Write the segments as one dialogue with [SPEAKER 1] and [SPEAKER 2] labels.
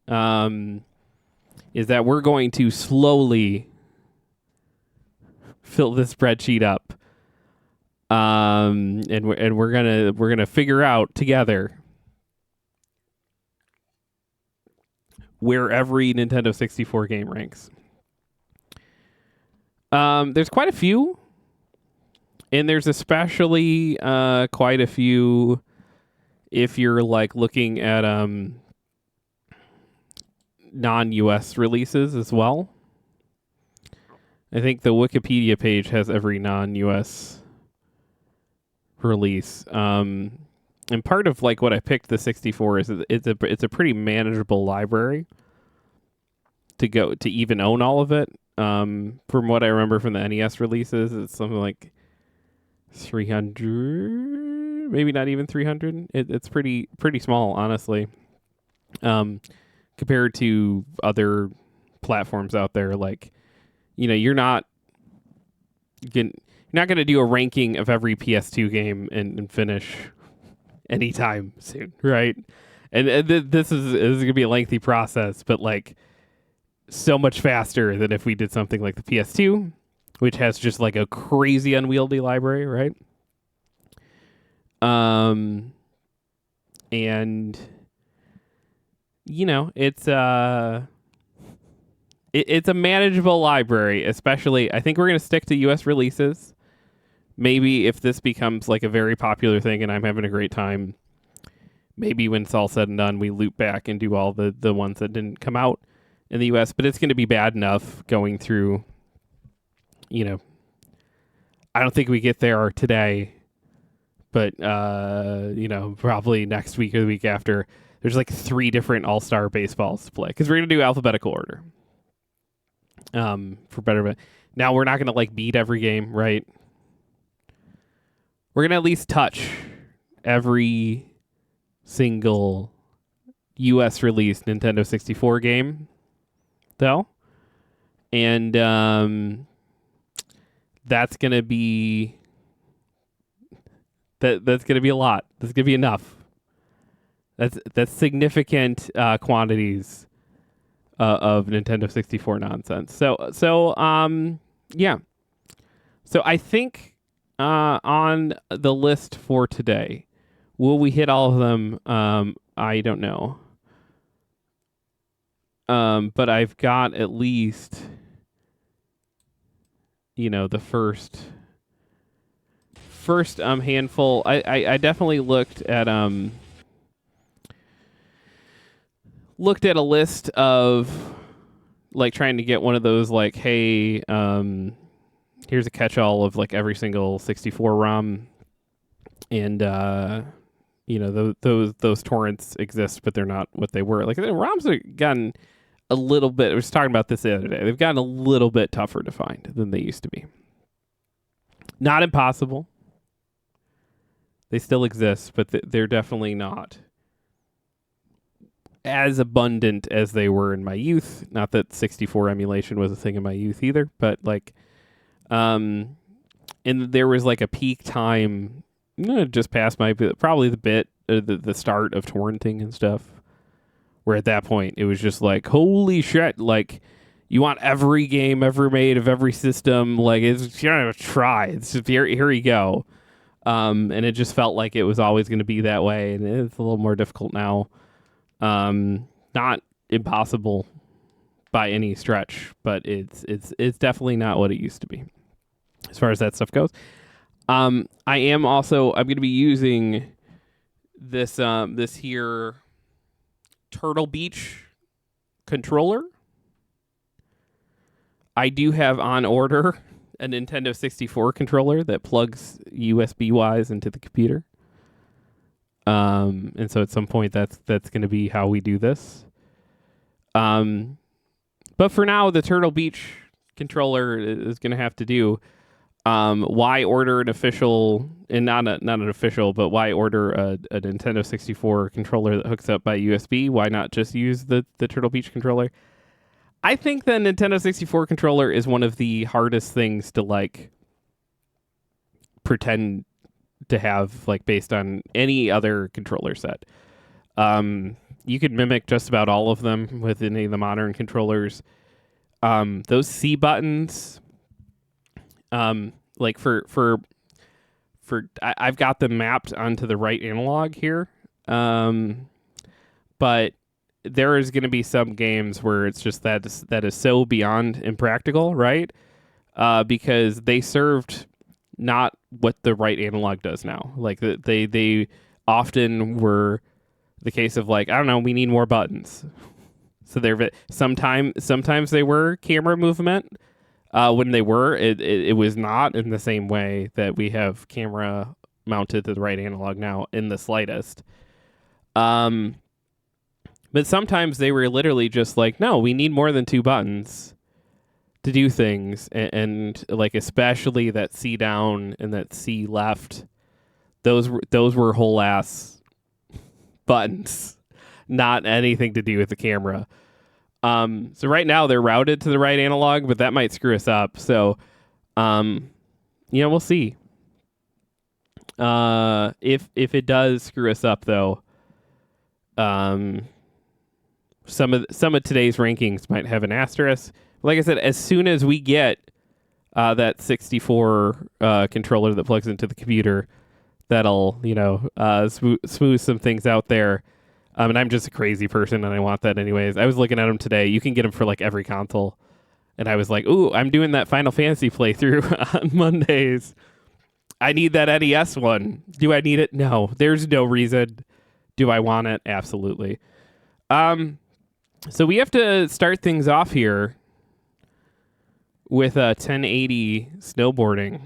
[SPEAKER 1] is that we're going to slowly fill this spreadsheet up, and we're gonna figure out together where every Nintendo 64 game ranks. There's quite a few, and there's especially quite a few if you're like looking at non-US releases as well. I think the Wikipedia page has every non-US release. And part of like what I picked the 64 is it's a pretty manageable library to even own all of it. From what I remember from the NES releases, it's something like 300, maybe not even 300. It's pretty small, honestly. Compared to other platforms out there, like, you know, you're not going to do a ranking of every PS2 game and finish anytime soon, right? And this is going to be a lengthy process, but like so much faster than if we did something like the PS2, which has just like a crazy unwieldy library, right? And you know, it's a manageable library, especially I think we're going to stick to US releases. Maybe if this becomes like a very popular thing and I'm having a great time, maybe when it's all said and done, we loop back and do all the ones that didn't come out in the US, but it's going to be bad enough going through, you know, I don't think we get there today, but, you know, probably next week or the week after, there's like 3 different all-star baseballs to play because we're going to do alphabetical order. For better, now we're not going to like beat every game, right? We're going to at least touch every single US released Nintendo 64 game, though. And that's going to be that's going to be a lot. That's going to be enough. That's significant quantities of Nintendo 64 nonsense. So yeah. So I think on the list for today, will we hit all of them? I don't know. But I've got at least, you know, the first handful. I definitely looked at a list of like trying to get one of those like, hey, here's a catch-all of like every single 64 ROM, and you know, those torrents exist, but they're not what they were. Like the ROMs have gotten a little bit. I was talking about this the other day. They've gotten a little bit tougher to find than they used to be. Not impossible. They still exist, but they're definitely not as abundant as they were in my youth. Not that 64 emulation was a thing in my youth either, but like, and there was like a peak time, just past my, probably the start of torrenting and stuff, where at that point it was just like, holy shit, like you want every game ever made of every system, like it's, you're not gonna try, it's just here you go. And it just felt like it was always going to be that way, and it's a little more difficult now. Not impossible by any stretch, but it's definitely not what it used to be as far as that stuff goes. I'm going to be using this here Turtle Beach controller. I do have on order a Nintendo 64 controller that plugs USB wise into the computer. And so at some point that's going to be how we do this. But for now, the Turtle Beach controller is going to have to do. Why order an official, and not an official, but why order a Nintendo 64 controller that hooks up by USB? Why not just use the Turtle Beach controller? I think the Nintendo 64 controller is one of the hardest things to like pretend to have, like based on any other controller set. You could mimic just about all of them with any of the modern controllers. Those C buttons, like I've got them mapped onto the right analog here, but there is going to be some games where it's just that is so beyond impractical, right? Because they served not what the right analog does now. Like they often were the case of like, I don't know, we need more buttons. So sometimes they were camera movement. When they were, it was not in the same way that we have camera mounted to the right analog now in the slightest. But sometimes they were literally just like, no, we need more than 2 buttons to do things. And like, especially that C down and that C left, those were whole ass buttons, not anything to do with the camera. So right now they're routed to the right analog, but that might screw us up. So, we'll see. If it does screw us up though, some of today's rankings might have an asterisk. Like I said, as soon as we get that 64 controller that plugs into the computer, that'll smooth some things out there. And I'm just a crazy person, and I want that anyways. I was looking at them today. You can get them for like every console, and I was like, "Ooh, I'm doing that Final Fantasy playthrough on Mondays. I need that NES one. Do I need it? No. There's no reason. Do I want it? Absolutely." So we have to start things off here with a 1080 snowboarding,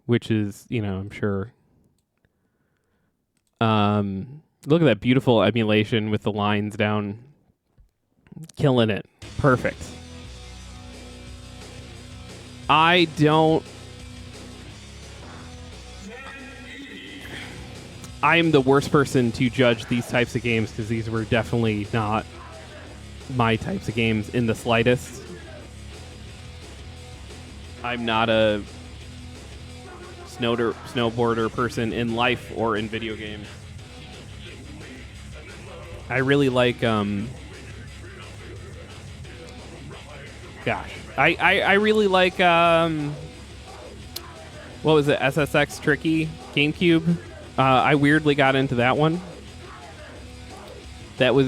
[SPEAKER 1] which is, I'm sure. Look at that beautiful emulation with the lines down. Killing it. Perfect. I'm the worst person to judge these types of games because these were definitely not my types of games in the slightest. I'm not a snowboarder person in life or in video games. I really like I really like what was it, SSX Tricky GameCube. I weirdly got into that one. That was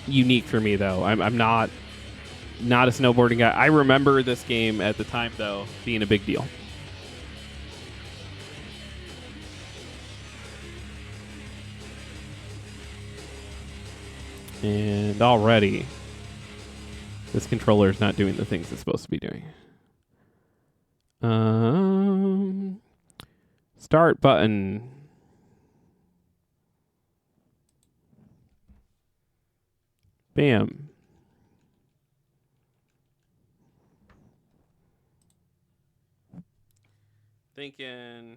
[SPEAKER 1] unique for me though. I'm not a snowboarding guy. I remember this game at the time though being a big deal. And already, this controller is not doing the things it's supposed to be doing. Start button. Bam. Thinking.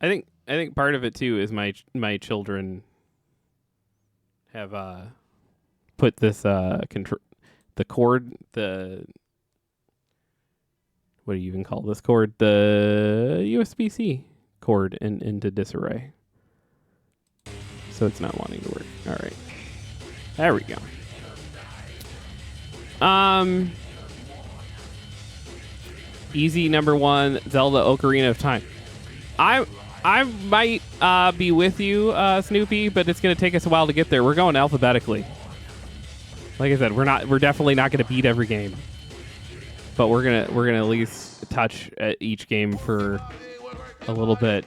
[SPEAKER 1] I think part of it too is my children have put this the cord, the what do you even call this cord, the USB-C cord into disarray, so it's not wanting to work. All right, there we go. Easy number 1, Zelda Ocarina of Time. I might be with you, Snoopy, but it's going to take us a while to get there. We're going alphabetically. Like I said, we're definitely not going to beat every game, but we're gonna at least touch at each game for a little bit.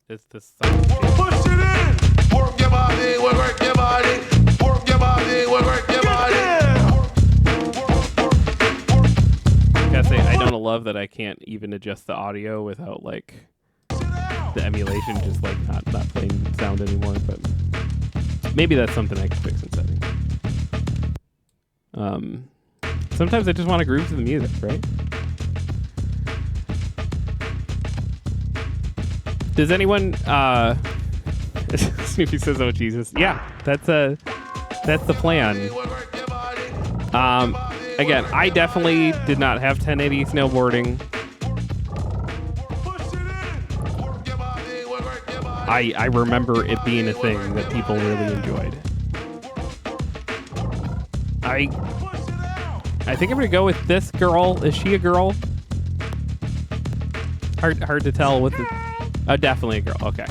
[SPEAKER 1] It's this song. Push it in. Work your body, work your body, work your body, work your body. Gotta say, I don't love that I can't even adjust the audio without like the emulation just like not playing sound anymore. But maybe that's something I can fix in settings. Sometimes I just want to groove to the music, right? Does anyone Snoopy says, "Oh Jesus." Yeah, that's the plan. Again, I definitely did not have 1080 snowboarding. I remember it being a thing that people really enjoyed. I think I'm gonna go with this girl. Is she a girl? Hard to tell with the. Oh, definitely a girl. Okay.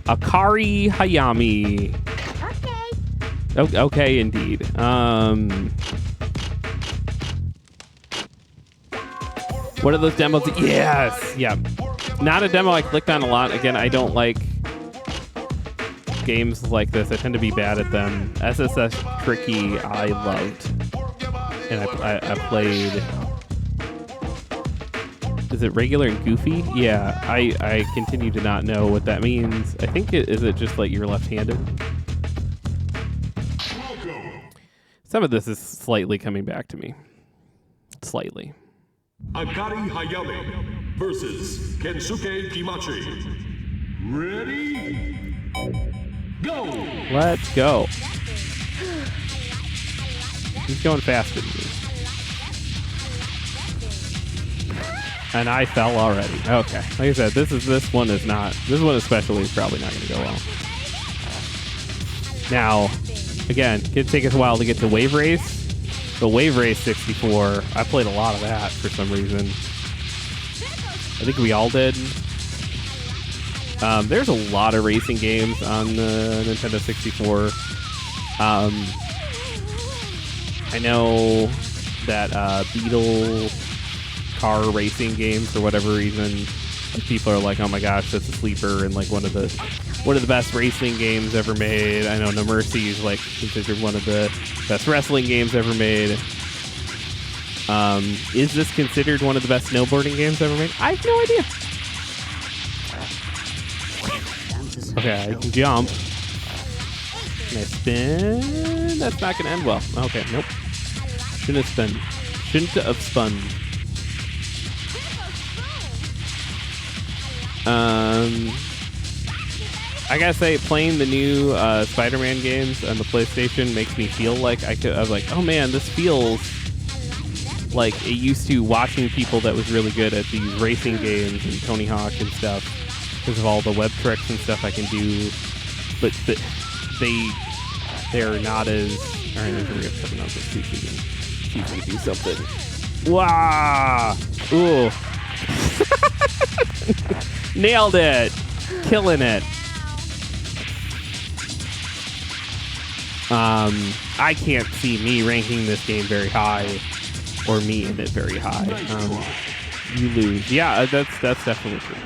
[SPEAKER 1] Akari Hayami. Okay. Okay, indeed. What are those demos? Yes. Yeah. Not a demo I clicked on a lot. Again, I don't like games like this. I tend to be bad at them. SSS Tricky I loved. And I played... Is it regular and goofy? Yeah, I continue to not know what that means. I think is it just like you're left-handed? Some of this is slightly coming back to me. Slightly.
[SPEAKER 2] Akari Hayami versus Kensuke Kimachi. Ready? Go!
[SPEAKER 1] Let's go. He's going faster than me. And I fell already. Okay. Like I said, this one especially is probably not going to go well. Now, again, it could take us a while to get to Wave Race. But Wave Race 64, I played a lot of that for some reason. I think we all did. There's a lot of racing games on the Nintendo 64. I know that Beetle car racing game, for whatever reason, people are like, oh my gosh, that's a sleeper and like one of the best racing games ever made. I know No Mercy is like considered one of the best wrestling games ever made. Is this considered one of the best snowboarding games ever made? I have no idea. Okay, I can jump. Can I spin? That's not gonna end well. Okay, nope. Shouldn't have spun. I gotta say, playing the new Spider-Man games on the PlayStation makes me feel like I was like, oh man, this feels like it used to, watching people that was really good at these racing games and Tony Hawk and stuff because of all the web tricks and stuff I can do. But they're not as... All right, we're gonna come up. Let's see if we can do something. Wow! Ooh. Nailed it! Killing it. I can't see me ranking this game very high, or me in it very high. You lose. Yeah, that's definitely true.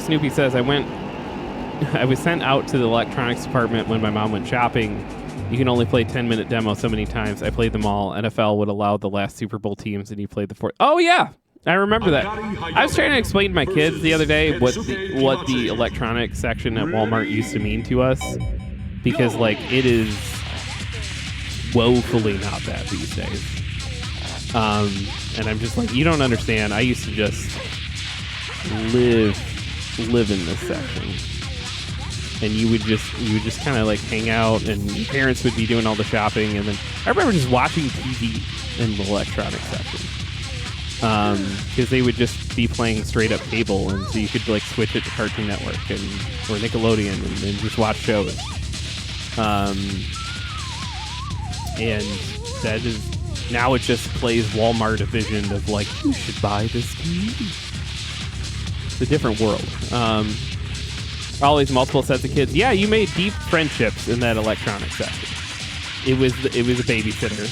[SPEAKER 1] Snoopy says, I was sent out to the electronics department when my mom went shopping. You can only play 10-minute demos so many times. I played them all. NFL would allow the last Super Bowl teams, and you played the fourth. Oh, yeah. I remember that. I was trying to explain to my kids the other day what the electronics section at Walmart used to mean to us, because like it is woefully not that these days. And I'm just like, you don't understand. I used to just live in this section, and you would just kind of like hang out, and your parents would be doing all the shopping, and then I remember just watching TV in the electronics section. Because they would just be playing straight up cable, and so you could like switch it to Cartoon Network or Nickelodeon and just watch shows. And that is now, it just plays Walmart division of like, you should buy this TV. It's a different world. Always multiple sets of kids. Yeah, you made deep friendships in that electronics section. It was a babysitter.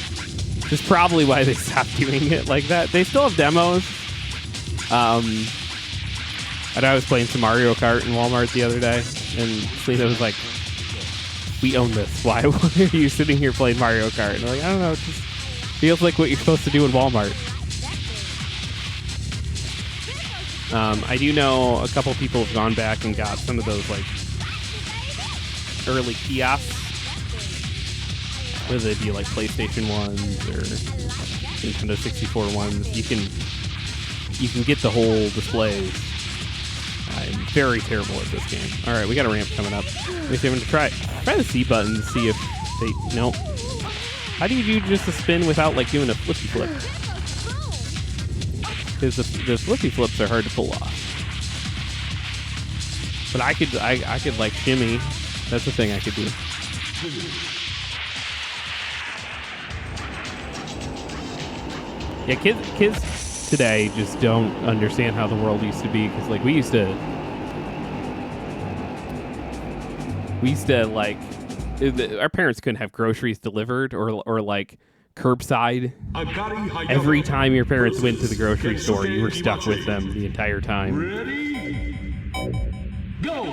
[SPEAKER 1] Which is probably why they stopped doing it like that. They still have demos. And I was playing some Mario Kart in Walmart the other day, and Selena was like, we own this. Why are you sitting here playing Mario Kart? And I'm like, I don't know. It just feels like what you're supposed to do in Walmart. I do know a couple people have gone back and got some of those like early kiosks, whether they be like PlayStation ones or Nintendo 64 ones. You can you can get the whole displays. I'm very terrible at this game. All right, we got a ramp coming up. Let me see. I'm going to try the C button to see if they... No. How do you do just a spin without, like, doing a flippy flip? Because the flippy flips are hard to pull off. But I could like, shimmy. That's the thing I could do. Yeah, kids today just don't understand how the world used to be, because like we used to like our parents couldn't have groceries delivered or like curbside. Every time your parents went to the grocery store, you were stuck with them the entire time.
[SPEAKER 2] Ready? Go!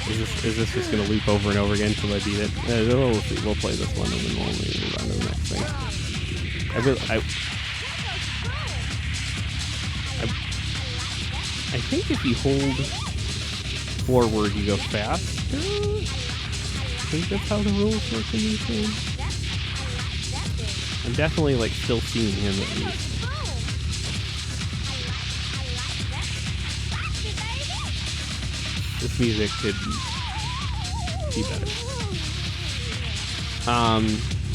[SPEAKER 1] Is this just gonna loop over and over again until I beat it? We'll see. We'll play this one and then we'll move on to the next thing. I think if you hold forward, you go faster. I think that's how the rules work in these games. I'm definitely like still seeing him at least. This music could be better.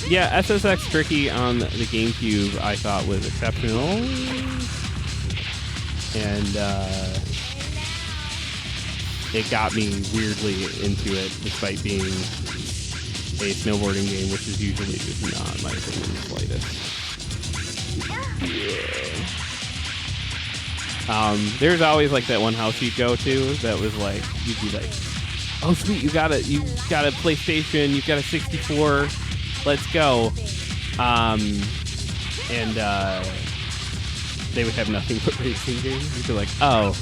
[SPEAKER 1] Yeah, SSX Tricky on the GameCube I thought was exceptional. And it got me weirdly into it, despite being a snowboarding game, which is usually just not my opinion the slightest. Yeah. There's always like that one house you'd go to that was like, you'd be like, oh sweet, you got a PlayStation, you've got a 64, let's go. And they would have nothing but racing games. You'd be like, oh,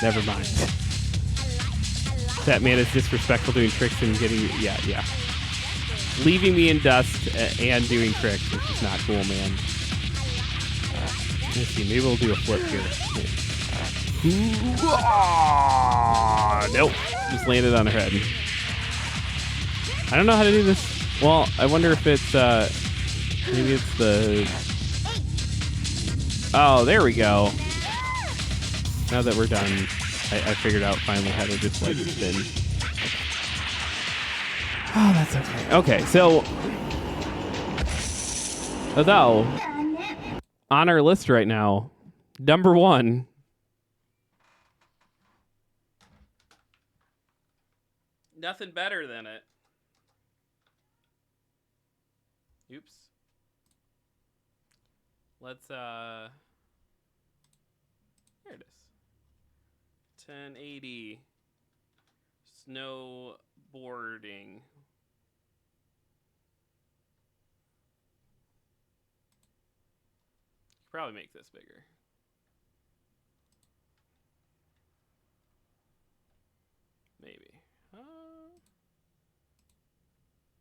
[SPEAKER 1] never mind. That man is disrespectful doing tricks and getting, yeah. Leaving me in dust and doing tricks is just not cool, man. Let's see, maybe we'll do a flip here. Nope, just landed on her head. I don't know how to do this. Well, I wonder if it's, maybe it's the... Oh, there we go. Now that we're done, I figured out finally how to just like spin. Oh, that's okay. Okay, so although on our list right now, number 1. Nothing better than it. Oops. Let's there it is. 1080 snowboarding. Probably make this bigger. Maybe.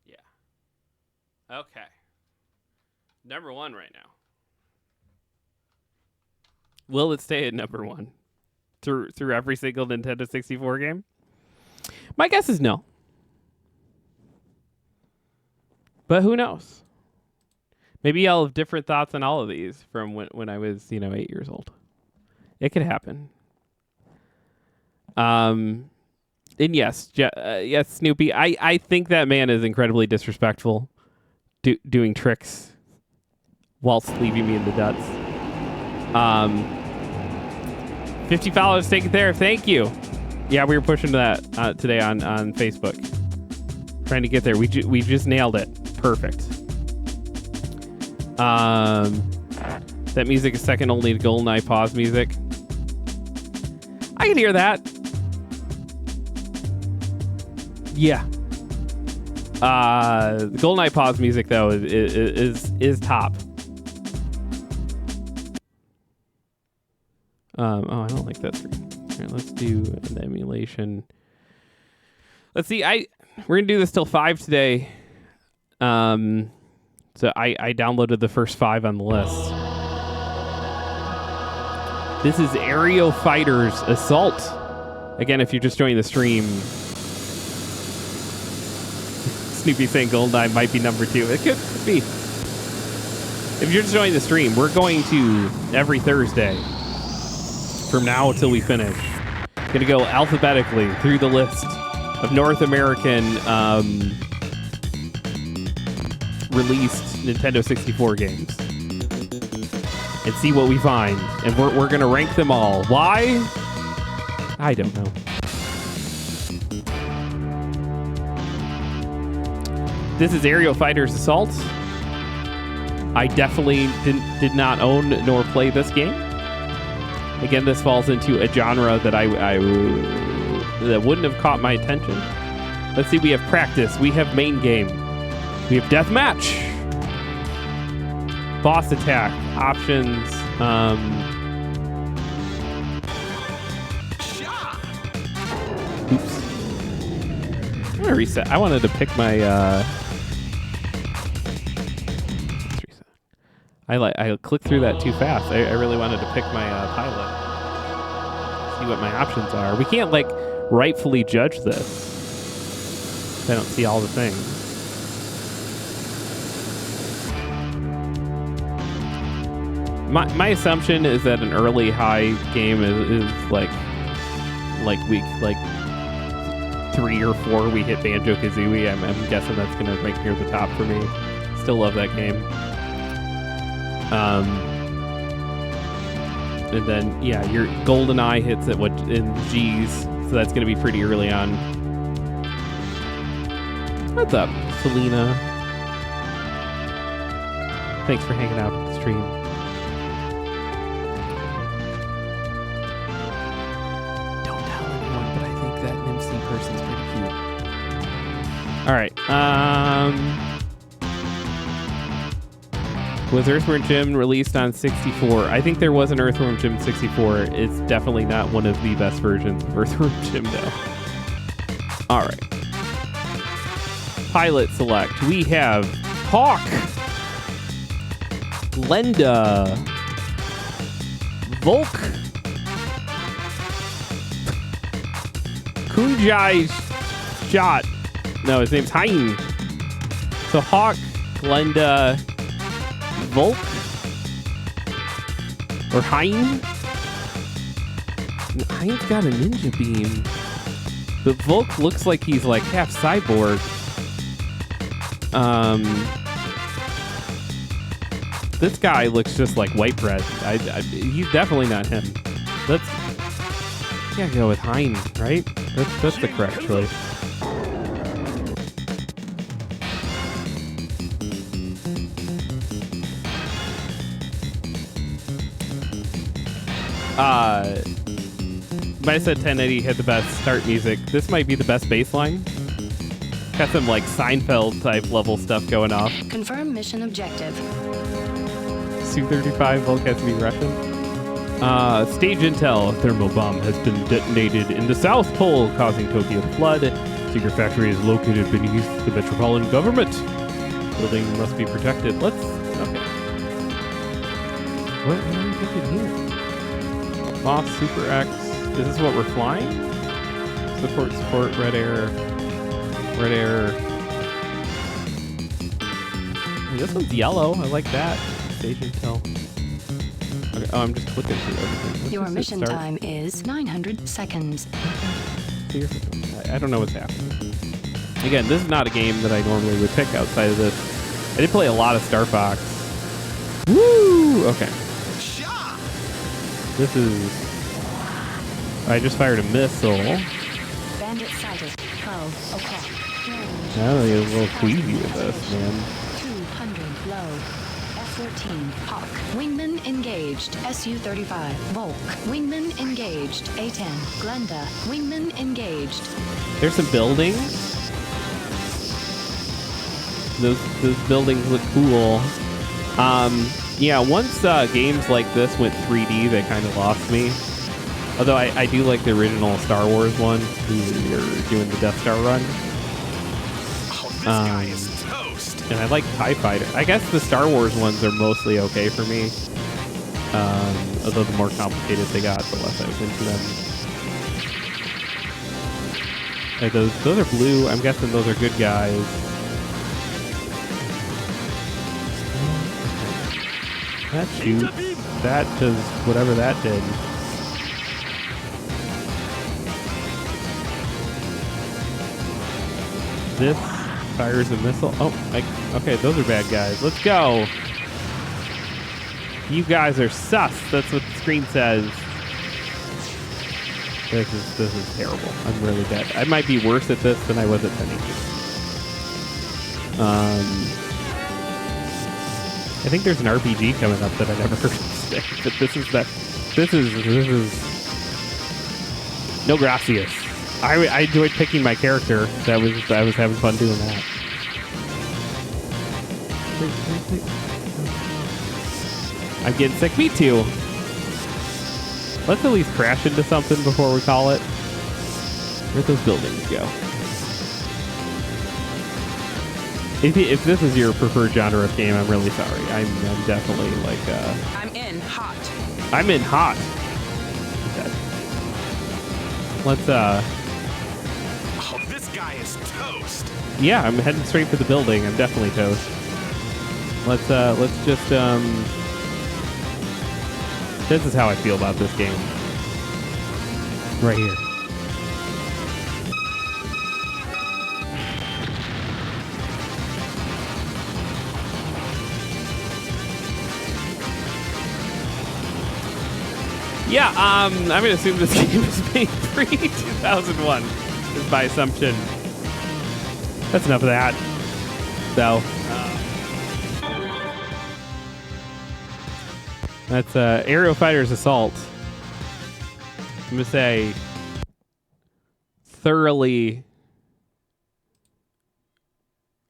[SPEAKER 1] Yeah. Okay. Number 1 right now. Will it stay at number 1 through every single Nintendo 64 game? My guess is no. But who knows? Maybe I'll have different thoughts on all of these from when I was, 8 years old. It could happen. And yes, yes, Snoopy. I think that man is incredibly disrespectful, doing tricks whilst leaving me in the duds. $50 take it there. Thank you. Yeah, we were pushing that today on Facebook. Trying to get there. We just nailed it. Perfect. That music is second only to GoldenEye pause music. I can hear that. Yeah. The GoldenEye pause music though is top. Oh, I don't like that screen. All right, let's do an emulation. Let's see. We're gonna do this till 5 today. So I downloaded the first 5 on the list. This is Aero Fighters Assault. Again, if you're just joining the stream, Snoopy saying GoldenEye might be number 2. It could be. If you're just joining the stream, we're going to every Thursday from now until we finish. Going to go alphabetically through the list of North American released Nintendo 64 games and see what we find. And we're going to rank them all. Why? I don't know. This is Aerial Fighters Assault. I definitely did not own nor play this game. Again, this falls into a genre that that wouldn't have caught my attention. Let's see, we have practice, we have main game, we have deathmatch, boss attack, options, oops. I'm gonna reset. I wanted to pick my let's reset. I clicked through that too fast. I really wanted to pick my pilot. See what my options are. We can't like rightfully judge this. I don't see all the things. My assumption is that an early high game is like week 3 or 4 we hit Banjo-Kazooie. I'm guessing that's gonna rank near the top for me. Still love that game. And then yeah, your GoldenEye hits at what in G's, so that's gonna be pretty early on. What's up, Selena? Thanks for hanging out at the stream. Don't tell anyone, but I think that MC person's pretty cute. All right. Was Earthworm Jim released on 64? I think there was an Earthworm Jim 64. It's definitely not one of the best versions of Earthworm Jim, though. All right. Pilot select. We have Hawk, Glenda, Volk, Kunjai Shot. No, his name's Hein. So Hawk, Glenda, Volk, or Hein. Hein's got a ninja beam, but Volk looks like he's like half cyborg. This guy looks just like white bread. He's definitely not him. Let's gotta go with Hein, right? That's the correct choice. Might have said 1080 had the best start music. This might be the best bass line. Got some like Seinfeld type level stuff going off.
[SPEAKER 3] Confirm mission objective.
[SPEAKER 1] Su-35 Volk has to be Russian. Stage intel. A thermal bomb has been detonated in the South Pole, causing Tokyo to flood. Secret factory is located beneath the metropolitan government. Building must be protected. Okay. What are we thinking here? Boss Super X. Is this what we're flying? Support, red air. This one's yellow. I like that. Stage intel. Okay. Oh, I'm just clicking through everything.
[SPEAKER 3] Your mission time is 900 seconds.
[SPEAKER 1] I don't know what's happening. Again, this is not a game that I normally would pick outside of this. I did play a lot of Star Fox. Woo! Okay. This is... I just fired a missile.
[SPEAKER 3] Bandit sighted. 12 o'clock.
[SPEAKER 1] Now they get a little queasy with us, man.
[SPEAKER 3] 200 low. F-14 Hawk. Wingman engaged. Su-35 Volk. Wingman engaged. A-10 Glenda. Wingman engaged.
[SPEAKER 1] There's some buildings. Those buildings look cool. Yeah, once games like this went 3D, they kind of lost me. Although I do like the original Star Wars one, you're doing the Death Star run. And I like TIE Fighter. I guess the Star Wars ones are mostly okay for me. Although the more complicated they got, the less I was into them. Those are blue. I'm guessing those are good guys. That shoots. That does whatever that did. This fires a missile. Oh, okay, those are bad guys. Let's go. You guys are sus. That's what the screen says. This is terrible. I'm really bad. I might be worse at this than I was at N64. I think there's an RPG coming up that I never heard of today, but this is no gracias. I enjoyed picking my character. I was having fun doing that. I'm getting sick. Me too. Let's at least crash into something before we call it. Where'd those buildings go? If this is your preferred genre of game, I'm really sorry. I'm definitely like
[SPEAKER 4] I'm in hot.
[SPEAKER 1] I'm in hot. Okay. Let's
[SPEAKER 5] Oh, this guy is toast.
[SPEAKER 1] yeah, I'm heading straight for the building. I'm definitely toast. Let's just this is how I feel about this game. Right here. Yeah, I'm going to assume this game is made pre-2001, is my assumption. That's enough of that, though. That's Aero Fighter's Assault. I'm going to say thoroughly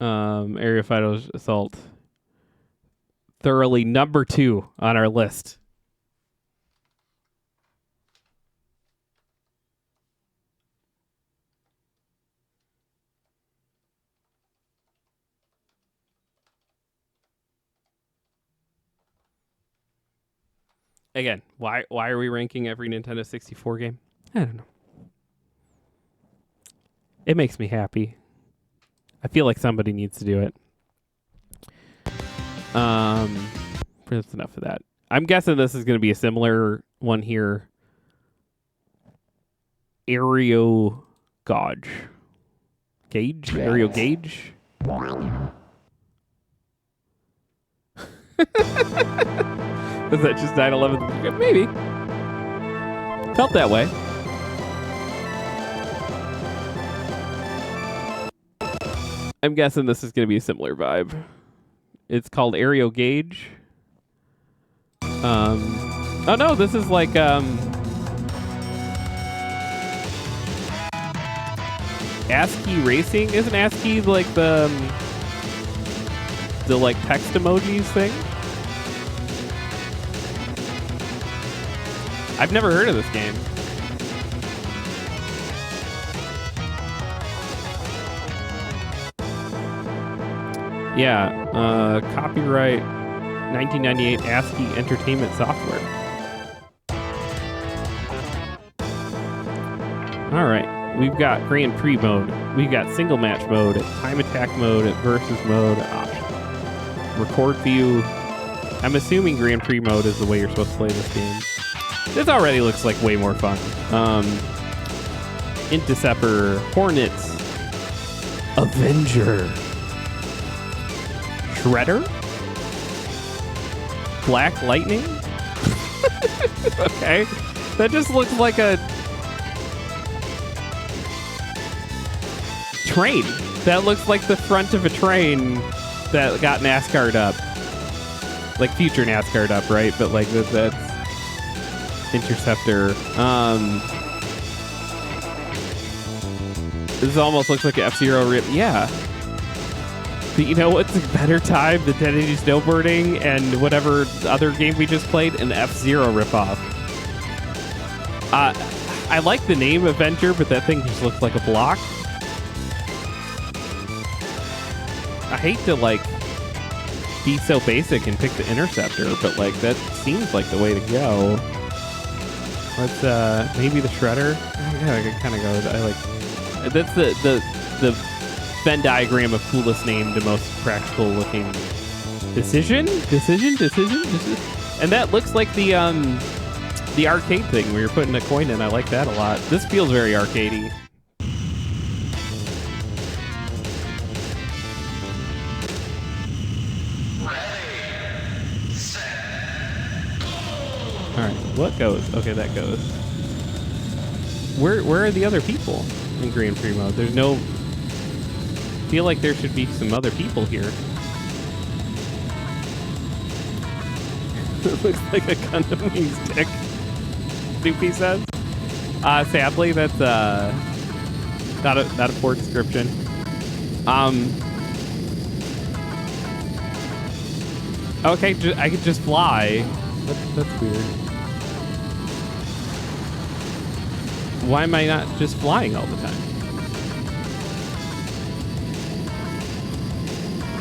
[SPEAKER 1] Aero Fighter's Assault. Thoroughly number 2 on our list. Again, why are we ranking every Nintendo 64 game? I don't know. It makes me happy. I feel like somebody needs to do it. That's enough of that. I'm guessing this is going to be a similar one here. AeroGauge. AeroGauge? Was that just 9/11? Maybe. Felt that way. I'm guessing this is going to be a similar vibe. It's called AeroGauge. Oh no, this is like ASCII racing. Isn't ASCII like the like text emojis thing? I've never heard of this game. Yeah, copyright 1998 ASCII Entertainment Software. All right, we've got Grand Prix mode. We've got single match mode, time attack mode, versus mode, option. Record view. I'm assuming Grand Prix mode is the way you're supposed to play this game. This already looks like way more fun. Interceptor, Hornets, Avenger, Shredder, Black Lightning. Okay, that just looks like a train. That looks like the front of a train that got NASCAR'd up, like future NASCAR'd up, right? But like that's Interceptor. This almost looks like an F-Zero rip. Yeah. But you know what's a better time than N64 Snowboarding and whatever other game we just played? An F-Zero ripoff. I like the name Avenger, but that thing just looks like a block. I hate to like be so basic and pick the Interceptor, but like that seems like the way to go. Let's maybe the Shredder. Yeah, I can kind of go. I like that's the Venn diagram of coolest name to most practical looking Decision. And that looks like the arcade thing where you're putting a coin in. I like that a lot. This feels very arcadey. All right, what goes? Okay, that goes. Where are the other people in Grand Prix mode? There's no. I feel like there should be some other people here. It looks like a Gundam wing stick. Snoopy says. Sadly, that's not a poor description. Okay, I could just fly. That's weird. Why am I not just flying all the time?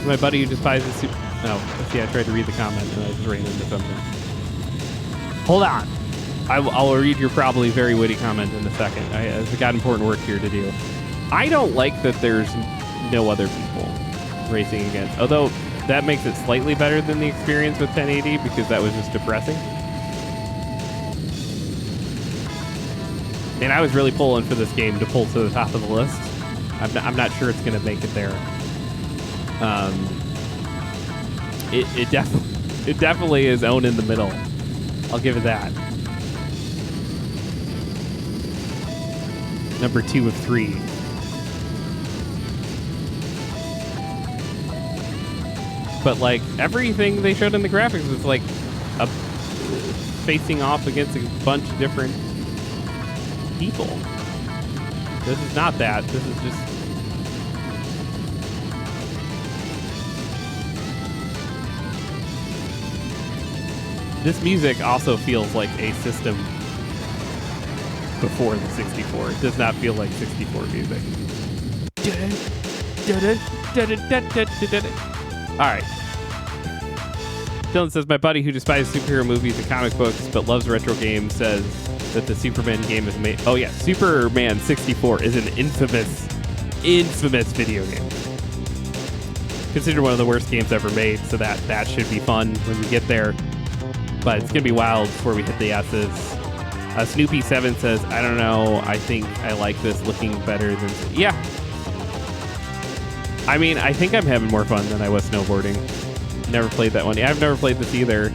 [SPEAKER 1] My buddy who just buys a suit. No, see, I tried to read the comment and I just ran into something. Hold on. I'll read your probably very witty comment in a second. I've got important work here to do. I don't like that there's no other people racing against. Although that makes it slightly better than the experience with 1080 because that was just depressing. And I was really pulling for this game to pull to the top of the list. I'm not sure it's going to make it there. It definitely is owned in the middle. I'll give it that. Number 2 of 3. But like everything they showed in the graphics was like facing off against a bunch of different people. This is not that. This is just. This music also feels like a system before the 64. It does not feel like 64 music. Alright. Dylan says, my buddy who despises superhero movies and comic books but loves retro games says that the Superman game is made. Oh yeah, Superman 64 is an infamous video game. Considered one of the worst games ever made, so that should be fun when we get there. But it's going to be wild before we hit the S's. Snoopy7 says, I don't know, I think I like this looking better than... Yeah. I mean, I think I'm having more fun than I was snowboarding. Never played that one. I've never played this either.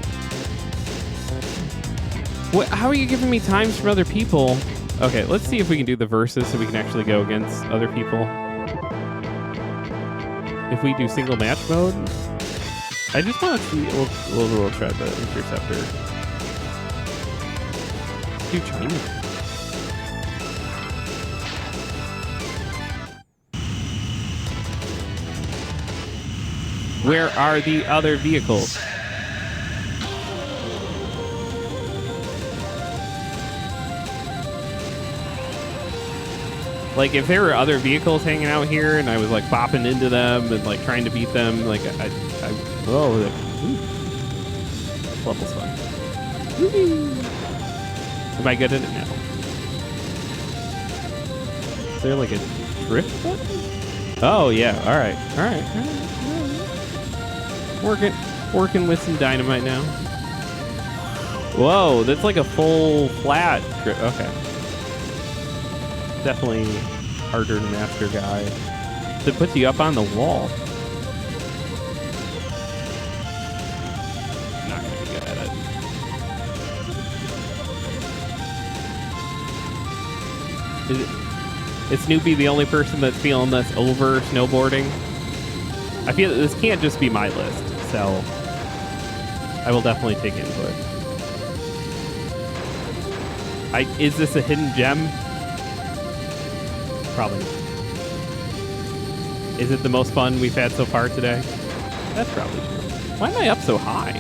[SPEAKER 1] What, how are you giving me times from other people? Okay, let's see if we can do the verses so we can actually go against other people. If we do single match mode... I just want to see. We'll try the interceptor. Let's do China. Where are the other vehicles? Like, if there were other vehicles hanging out here and I was like bopping into them and like trying to beat them, like oh, like, this level's fun. Woo-hoo. Am I good at it now? Is there like a drift button? Oh yeah, all right. Working with some dynamite now. Whoa, that's like a full flat drift. Okay. Definitely harder to master, guy. It puts you up on the wall. I'm not gonna be good at it. Is Snoopy the only person that's feeling this over snowboarding? I feel that this can't just be my list, so I will definitely take input. Is this a hidden gem? Probably. Is it the most fun we've had so far today? That's probably true. Why am I up so high?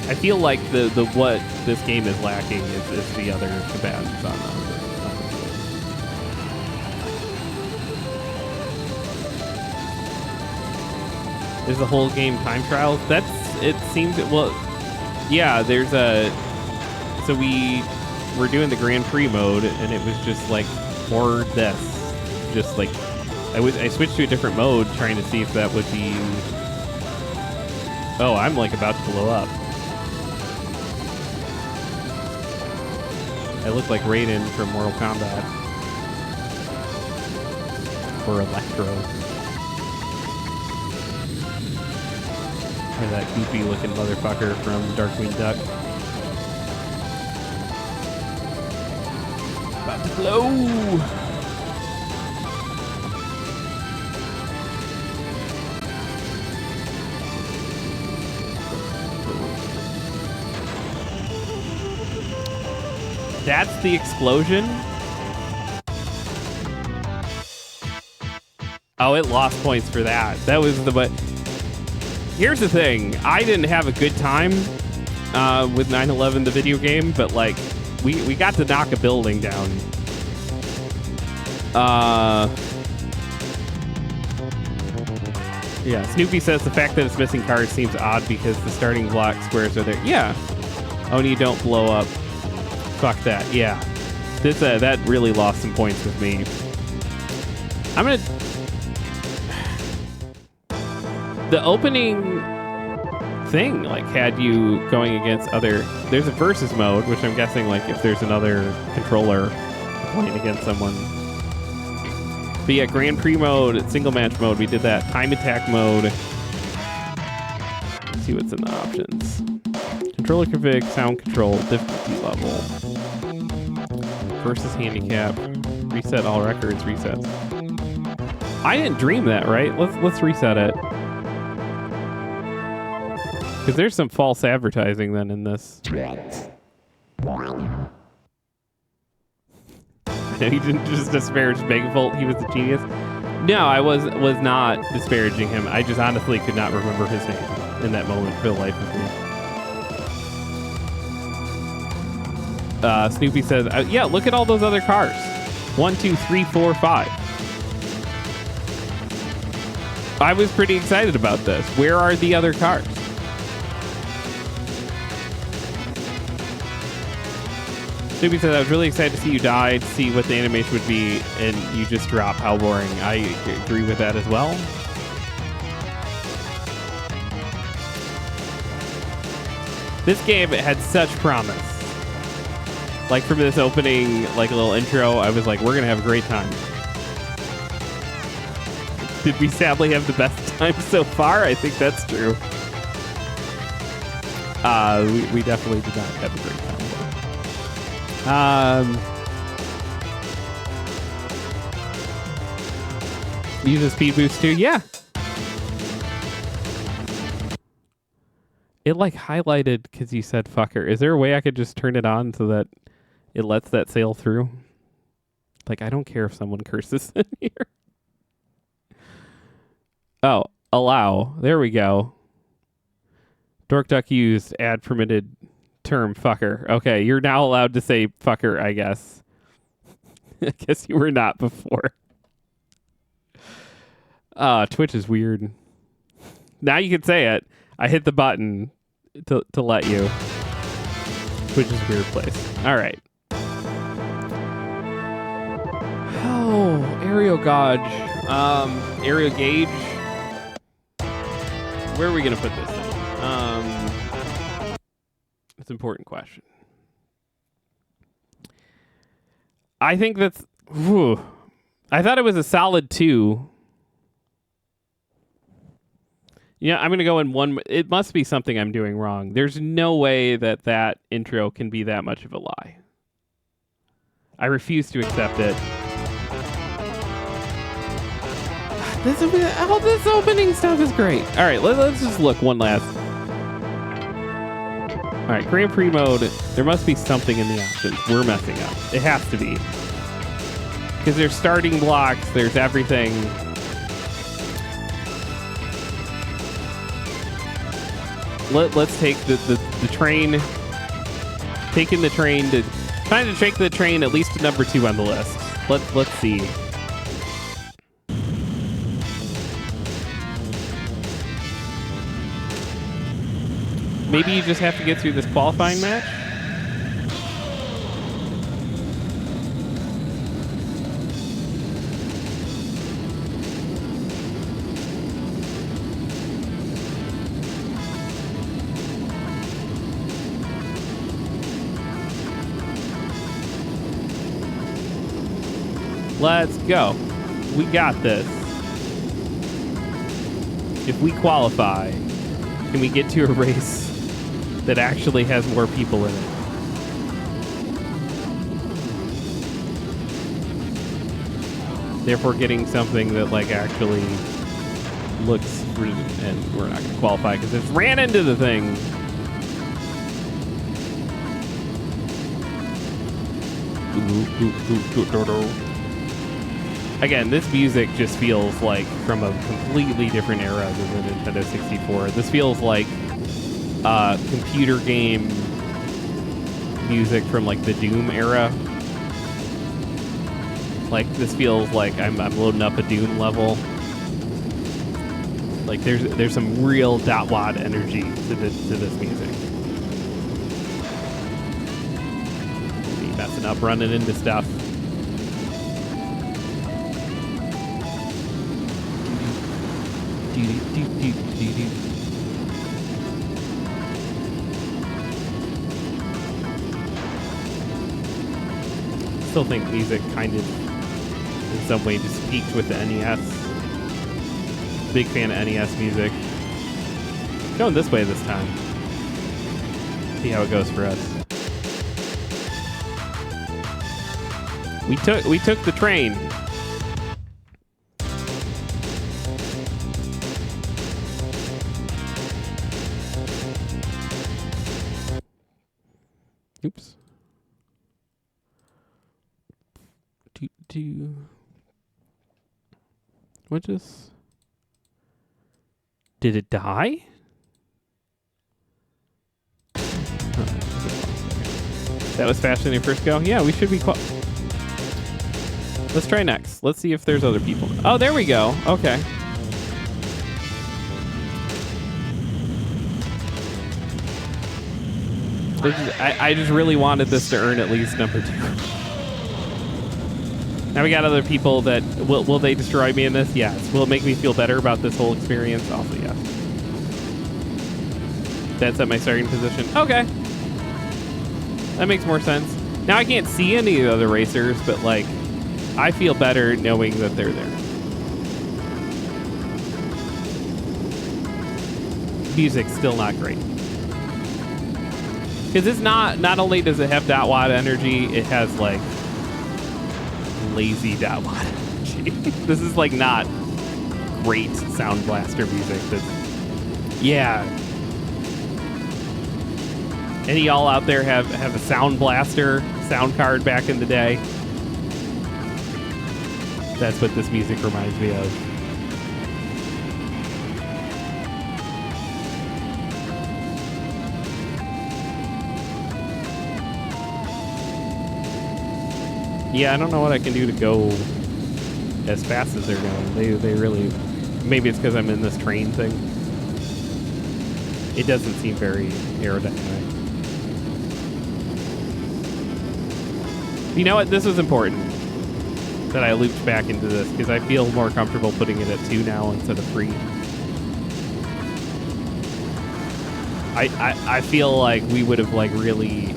[SPEAKER 1] I feel like the what this game is lacking is the other combatants on the There's a whole game time trials. It seems well, yeah. There's a. So we're doing the Grand Prix mode, and it was just like more this, just like I switched to a different mode trying to see if that would be... Oh, I'm like about to blow up. I look like Raiden from Mortal Kombat. Or Electro. Or that goofy looking motherfucker from Darkwing Duck. About to blow! That's the explosion? Oh, it lost points for that. That was the... But here's the thing. I didn't have a good time with 9/11, the video game, but, like, we got to knock a building down. Yeah, Snoopy says the fact that it's missing cars seems odd because the starting block squares are there. Yeah. Oh, and you don't blow up. Fuck that. Yeah. This that really lost some points with me. I'm gonna... The opening thing, like, had you going against other... There's a versus mode, which I'm guessing, like, if there's another controller playing against someone. But yeah, Grand Prix mode, single match mode, we did that. Time attack mode. Let's see what's in the options. Controller config, sound control, difficulty level. Versus handicap. Reset all records, resets. I didn't dream that, right? Let's reset it. Because there's some false advertising then in this. He didn't just disparage Megavolt. He was a genius. No, I was not disparaging him. I just honestly could not remember his name in that moment for the life of me. Snoopy says, yeah, look at all those other cars. 1, 2, 3, 4, 5. I was pretty excited about this. Where are the other cars? Snoopy says, I was really excited to see you die, to see what the animation would be, and you just drop. How boring. I agree with that as well. This game had such promise. Like, from this opening, like, a little intro, I was like, we're going to have a great time. Did we sadly have the best time so far? I think that's true. We definitely did not have a great time. Use a speed boost too? Yeah. It like highlighted because you said fucker. Is there a way I could just turn it on so that it lets that sail through? Like, I don't care if someone curses in here. Oh, allow. There we go. Dork Duck used ad permitted term fucker. Okay, you're now allowed to say fucker, I guess. I guess you were not before. Twitch is weird. Now you can say it. I hit the button to let you. Twitch is a weird place. All right. Oh, AeroGauge. AeroGauge. Where are we going to put this thing? It's an important question. I think that's... Whew. I thought it was a solid 2. Yeah, I'm going to go in 1... It must be something I'm doing wrong. There's no way that that intro can be that much of a lie. I refuse to accept it. All this opening stuff is great. All right, let's just look one last... All right, Grand Prix mode, there must be something in the options. We're messing up. It has to be. Because there's starting blocks, there's everything. Let's take the train. Taking the train to... Trying to take the train at least to number 2 on the list. Let's see. Maybe you just have to get through this qualifying match? Let's go. We got this. If we qualify, can we get to a race that actually has more people in it? Therefore getting something that like actually looks, and we're not going to qualify because it ran into the thing. Again, this music just feels like from a completely different era than the Nintendo 64. This feels like computer game music from like the Doom era. Like this feels like I'm loading up a Doom level. Like there's some real dot wad energy to this music. Me messing up, running into stuff. Still think music kind of in some way just peaked with the NES. Big fan of NES music. Going this way this time. See how it goes for us. We took the train. Oops. What just... Did it die? That was faster than your first go? Yeah, we should be... Let's try next. Let's see if there's other people. Oh, there we go. Okay. I just really wanted this to earn at least number 2. Now we got other people that... Will they destroy me in this? Yes. Will it make me feel better about this whole experience? Also, yes. That's at my starting position. Okay. That makes more sense. Now I can't see any of the other racers, but like, I feel better knowing that they're there. Music's still not great. Because it's not only does it have dot wad energy, it has like lazy dot wad energy. This is like not great Sound Blaster music. Yeah. Any y'all out there have a Sound Blaster sound card back in the day? That's what this music reminds me of. Yeah, I don't know what I can do to go as fast as they're going. They really... Maybe it's because I'm in this train thing. It doesn't seem very aerodynamic. You know what? This was important that I looped back into this because I feel more comfortable putting it at 2 now instead of 3. I feel like we would have like really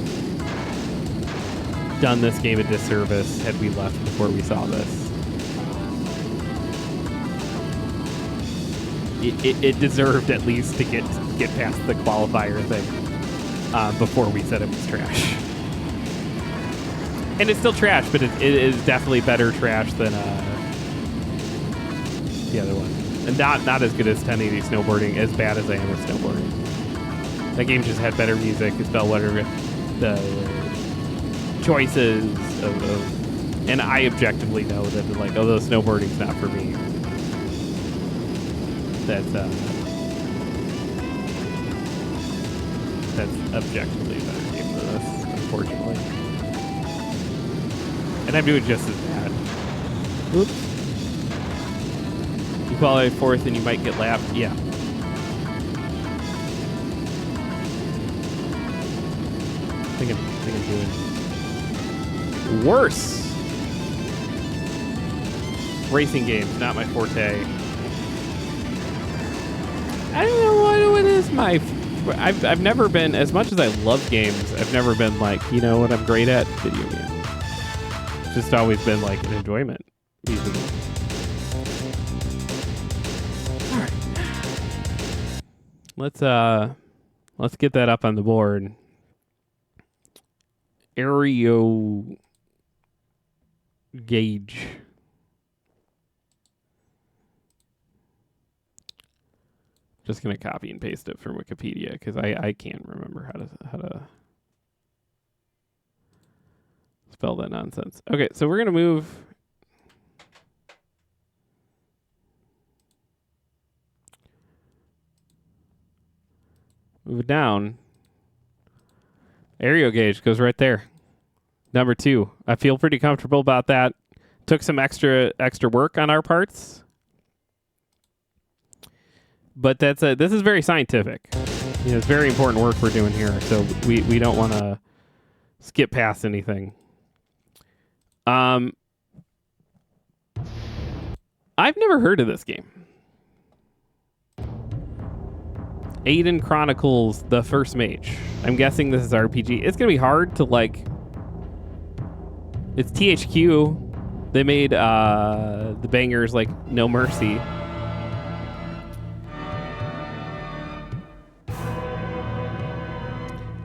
[SPEAKER 1] done this game a disservice had we left before we saw this. It deserved at least to get past the qualifier thing before we said it was trash. And it's still trash, but it is definitely better trash than the other one. And not as good as 1080 Snowboarding, as bad as I am with Snowboarding. That game just had better music. It felt better. The choices of... And I objectively know that, like, although Snowboarding's not for me, that's objectively a better game than this, unfortunately. And I'm doing just as bad. Oops. You qualify 4th and you might get lapped. Yeah. I think I'm doing worse. Racing games, not my forte. I don't know what is my... I've never been, as much as I love games, I've never been like, you know what I'm great at? Video games. It's just always been like an enjoyment. Easily. All right. Let's get that up on the board. AeroGauge. Just gonna copy and paste it from Wikipedia because I can't remember how to spell that nonsense. Okay, so we're gonna move. Move it down. AeroGauge goes right there. Number 2. I feel pretty comfortable about that. Took some extra work on our parts. But this is very scientific. You know, it's very important work we're doing here, so we don't want to skip past anything. I've never heard of this game. Aidyn Chronicles, the first Mage. I'm guessing this is RPG. It's gonna be hard to like. It's THQ. They made the bangers like No Mercy.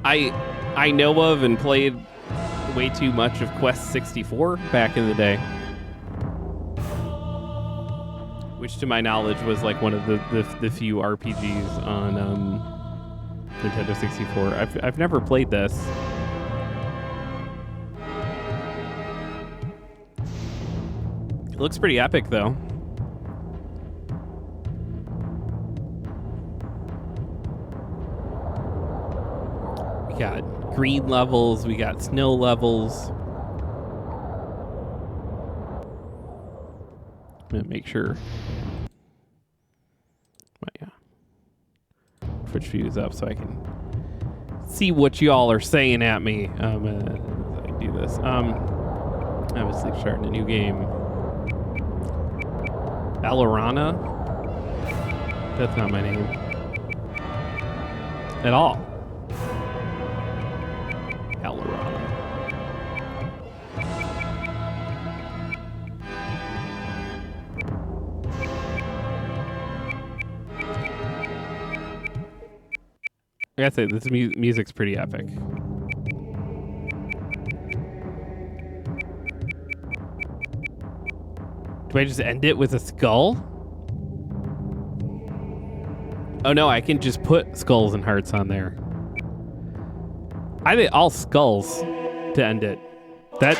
[SPEAKER 1] I know of and played way too much of Quest 64 back in the day, which to my knowledge was like one of the few RPGs on Nintendo 64. I've never played this. It looks pretty epic though. We got green levels, we got snow levels. I'm gonna make sure my Twitch view is up so I can see what y'all are saying at me. I do this. Obviously starting a new game. Valorana? That's not my name. At all. Valorana. I gotta say, this music's pretty epic. Do I just end it with a skull? Oh no, I can just put skulls and hearts on there. I think all skulls to end it. That.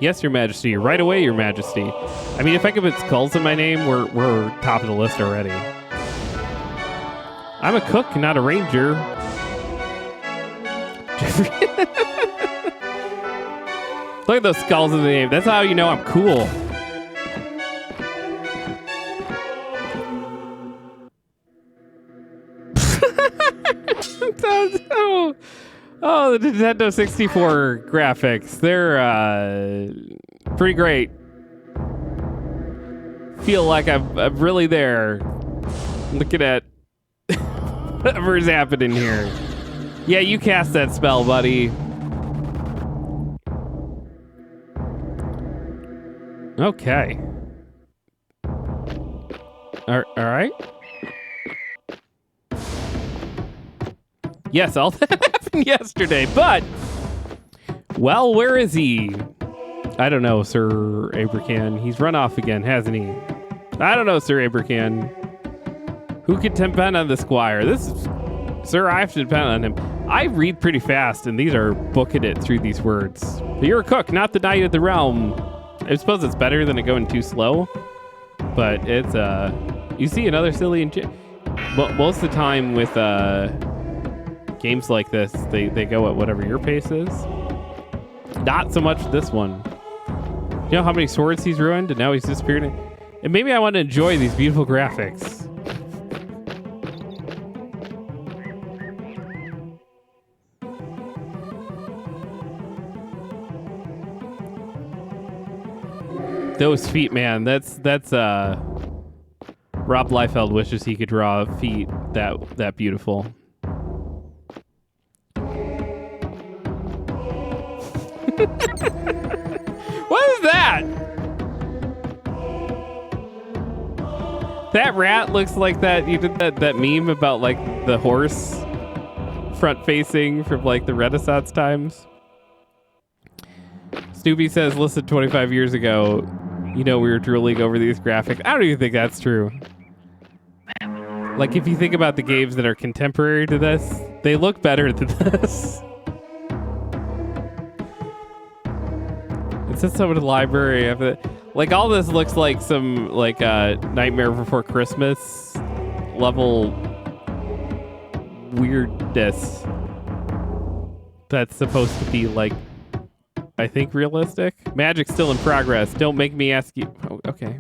[SPEAKER 1] Yes, Your Majesty. Right away, Your Majesty. I mean, if I could put skulls in my name, we're top of the list already. I'm a cook, not a ranger. Look at those skulls in the name. That's how you know I'm cool. Oh, the Nintendo 64 graphics. They're pretty great. Feel like I'm really there. Looking at whatever's happening here. Yeah, you cast that spell, buddy. Okay. All right. Yes, all that happened yesterday, but... Well, where is he? I don't know, Sir Abracan. He's run off again, hasn't he? I don't know, Sir Abracan. Who could depend on the Squire? This is... Sir, I have to depend on him. I read pretty fast, and these are booking it through these words. But you're a cook, not the Knight of the Realm. I suppose it's better than it going too slow. But it's, you see another silly... But most of the time with, games like this, they go at whatever your pace is. Not so much this one. You know how many swords he's ruined, and now he's disappeared? And maybe I want to enjoy these beautiful graphics. Those feet, man. That's Rob Liefeld wishes he could draw feet that beautiful. What is That rat looks like that. You did that meme about like the horse front facing from like the Renaissance times. Snoopy says, listen, 25 years ago, we were drooling over these graphics. I don't even think that's true. Like, if you think about the games that are contemporary to this, they look better than this. It says so in the library. Like, all this looks like some, like, Nightmare Before Christmas level weirdness that's supposed to be, like, I think realistic. Magic's still in progress. Don't make me ask you. Oh, okay.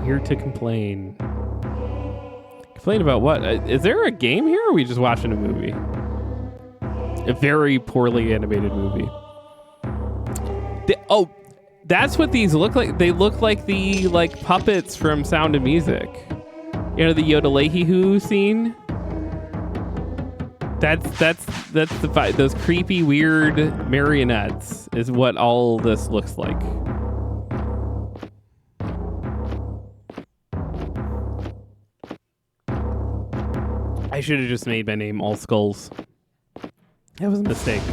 [SPEAKER 1] Here to complain. Complain about what? Is there a game here, or are we just watching a movie? A very poorly animated movie. That's what these look like. They look like the puppets from Sound of Music. The Yodelehi-hoo scene. That's the fight. Those creepy, weird marionettes is what all this looks like. I should have just made my name All Skulls. That was a mistake.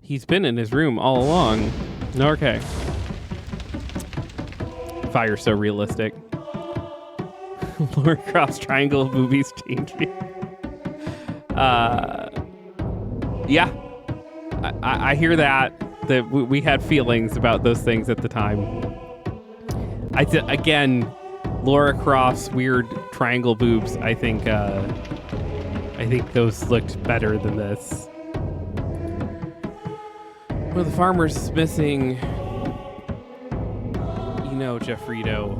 [SPEAKER 1] He's been in his room all along. Okay. Fire's so realistic. Laura Cross Triangle movies changing. Yeah. I hear that we had feelings about those things at the time. Again, Laura Croft's weird triangle boobs. I think those looked better than this. Well, the farmer's missing. Jeffrito.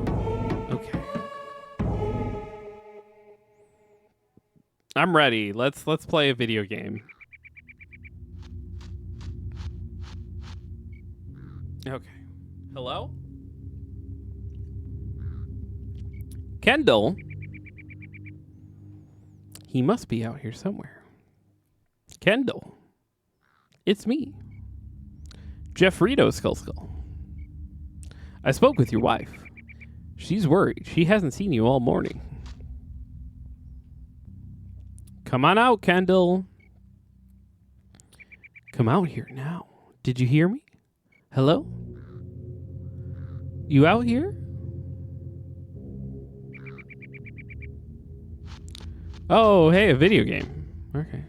[SPEAKER 1] Okay. I'm ready. Let's play a video game. Okay. Hello? Kendall? He must be out here somewhere. Kendall? It's me. Jeffrito Skull. I spoke with your wife. She's worried. She hasn't seen you all morning. Come on out, Kendall. Come out here now. Did you hear me? Hello? You out here? Oh, hey, a video game. Okay.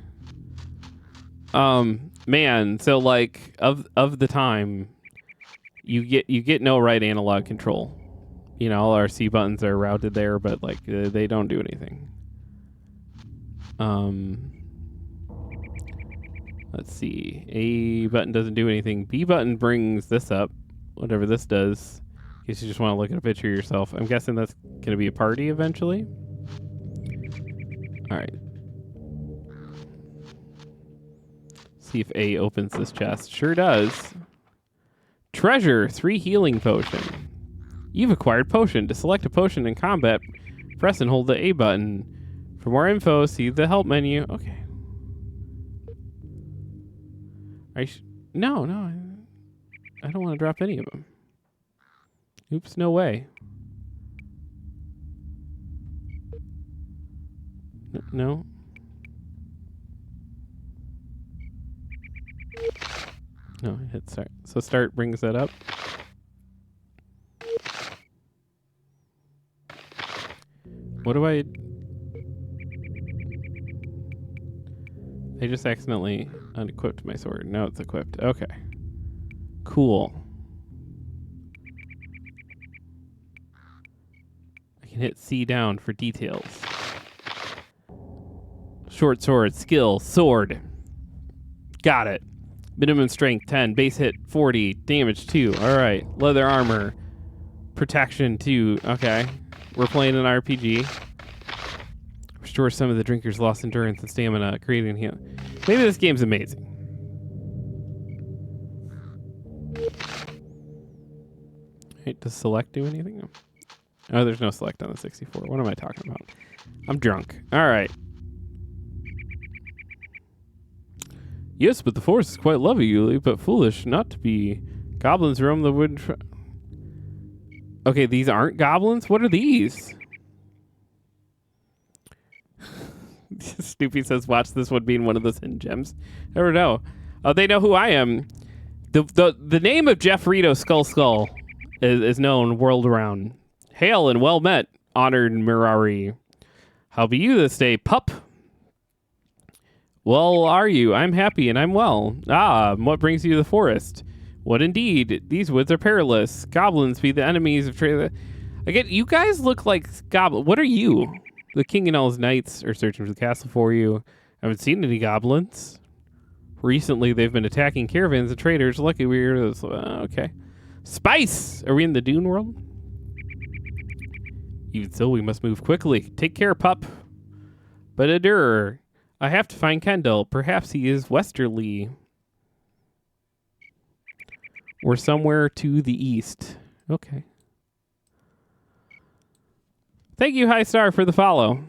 [SPEAKER 1] Man, so like of the time you get no right analog control. All our C buttons are routed there, but like they don't do anything. Let's see. A button doesn't do anything. B button brings this up, whatever this does. In case you just want to look at a picture of yourself. I'm guessing that's going to be a party eventually. All right. See if A opens this chest. Sure does. Treasure, 3 healing potion. You've acquired potion. To select a potion in combat, press and hold the A button. For more info, see the help menu. Okay. No. I don't want to drop any of them. Oops, no way. No. No, hit start. So start brings that up. What do I just accidentally unequipped my sword. Now it's equipped. Okay. Cool. I can hit C down for details. Short sword, skill, sword. Got it. Minimum strength 10, base hit 40, damage 2. All right. Leather armor, protection 2. Okay. We're playing an RPG. Restore some of the drinker's lost endurance and stamina, creating healing. Maybe this game's amazing. Right, does select do anything? Oh, there's no select on the 64. What am I talking about? I'm drunk. All right. Yes, but the forest is quite lovely, but foolish not to be. Goblins roam the wood. Okay, these aren't goblins? What are these? Snoopy says, watch this one being one of those hidden gems. I don't know. Oh, they know who I am. The name of Jeff Rito Skull is known world around. Hail and well met, honored Mirari. How be you this day, pup? Well, are you? I'm happy and I'm well. Ah, what brings you to the forest? What indeed? These woods are perilous. Goblins be the enemies of trade. Again, you guys look like goblins. What are you? The king and all his knights are searching for the castle for you. I haven't seen any goblins. Recently, they've been attacking caravans and traders. Lucky we're... okay. Spice! Are we in the Dune world? Even so, we must move quickly. Take care, pup. But Adur, I have to find Kendall. Perhaps he is westerly. Or somewhere to the east. Okay. Thank you, High Star, for the follow.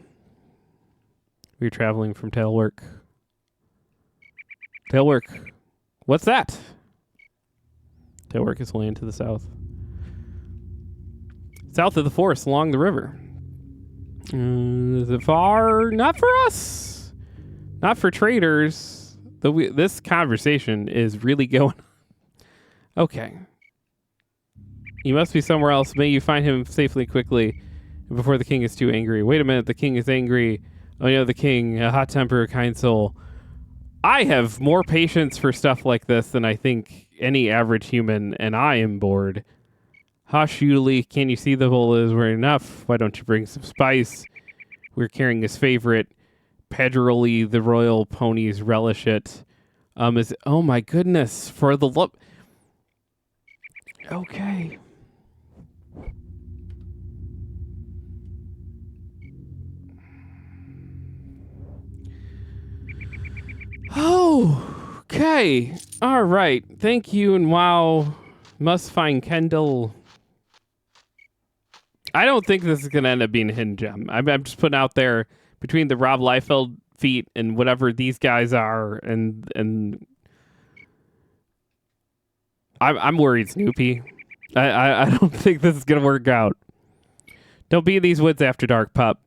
[SPEAKER 1] We're traveling from Tailwork. Tailwork. What's that? Tailwork is land to the south. South of the forest, along the river. Is it far? Not for us. Not for traders. This conversation is really going on. Okay. You must be somewhere else. May you find him safely quickly before the king is too angry. Wait a minute. The king is angry. Oh, yeah, the king. A hot temper, a kind soul. I have more patience for stuff like this than I think any average human, and I am bored. Hush, Yuli, can you see the bowl is wearing enough? Why don't you bring some spice? We're carrying his favorite. Pedrally, the royal ponies relish it. Oh my goodness, for the love. Okay. Oh, okay. All right. Thank you, and wow. Must find Kendall. I don't think this is going to end up being a hidden gem. I'm just putting out there between the Rob Liefeld feat and whatever these guys are, and I'm worried, Snoopy. I don't think this is going to work out. Don't be in these woods after dark, pup.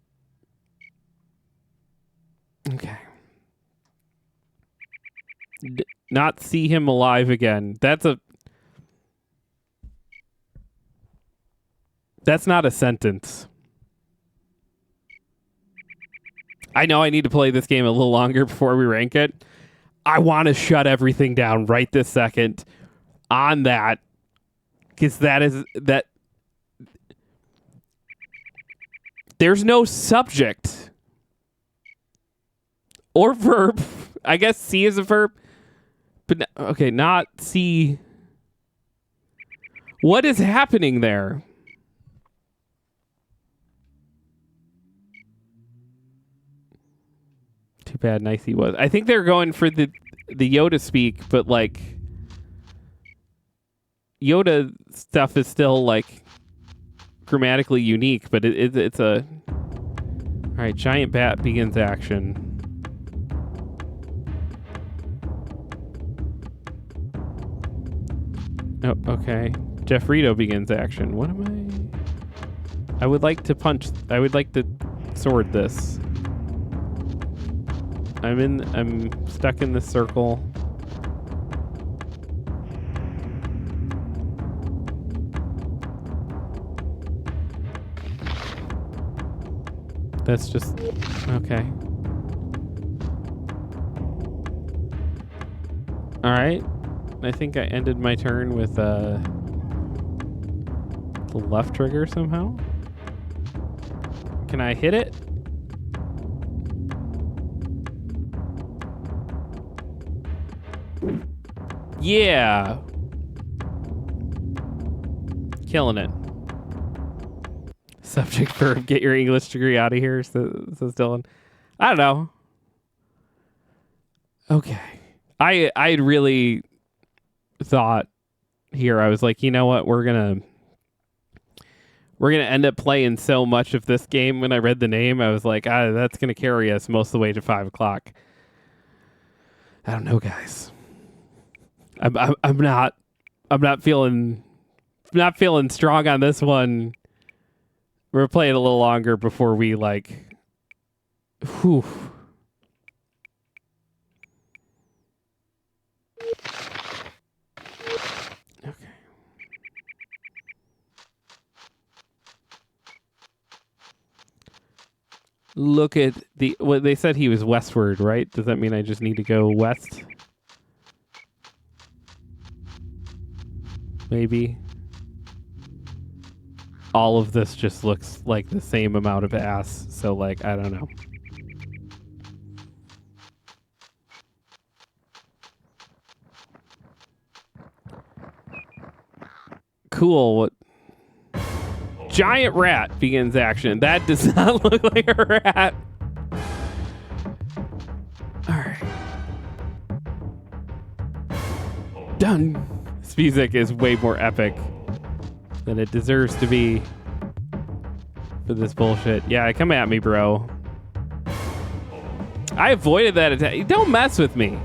[SPEAKER 1] Okay. Not see him alive again. That's not a sentence. I know I need to play this game a little longer before we rank it. I want to shut everything down right this second on that. Because that there's no subject or verb. I guess see is a verb. But okay, not see. What is happening there? Too bad nice he was. I think they're going for the Yoda speak, but like Yoda stuff is still like grammatically unique, but it's a... All right, giant bat begins action. Oh, okay. Jeff Rito begins action. What am I... I would like to sword this. I'm stuck in this circle. That's just... Okay. Alright. I think I ended my turn with the left trigger somehow. Can I hit it? Yeah. Killing it. Subject verb, get your English degree out of here, says Dylan. I don't know. Okay. I had really thought here, I was like, you know what, we're gonna end up playing so much of this game. When I read the name, I was like, that's gonna carry us most of the way to 5 o'clock. I don't know, guys. I'm not feeling strong on this one. We're playing a little longer before we like. Whew. Okay. Look at what they said he was westward, right? Does that mean I just need to go west? Maybe. All of this just looks like the same amount of ass, so like I don't know. Cool. What? Giant rat begins action. That does not look like a rat. All right. Done. This music is way more epic than it deserves to be for this bullshit. Yeah, come at me, bro. I avoided that attack. Don't mess with me.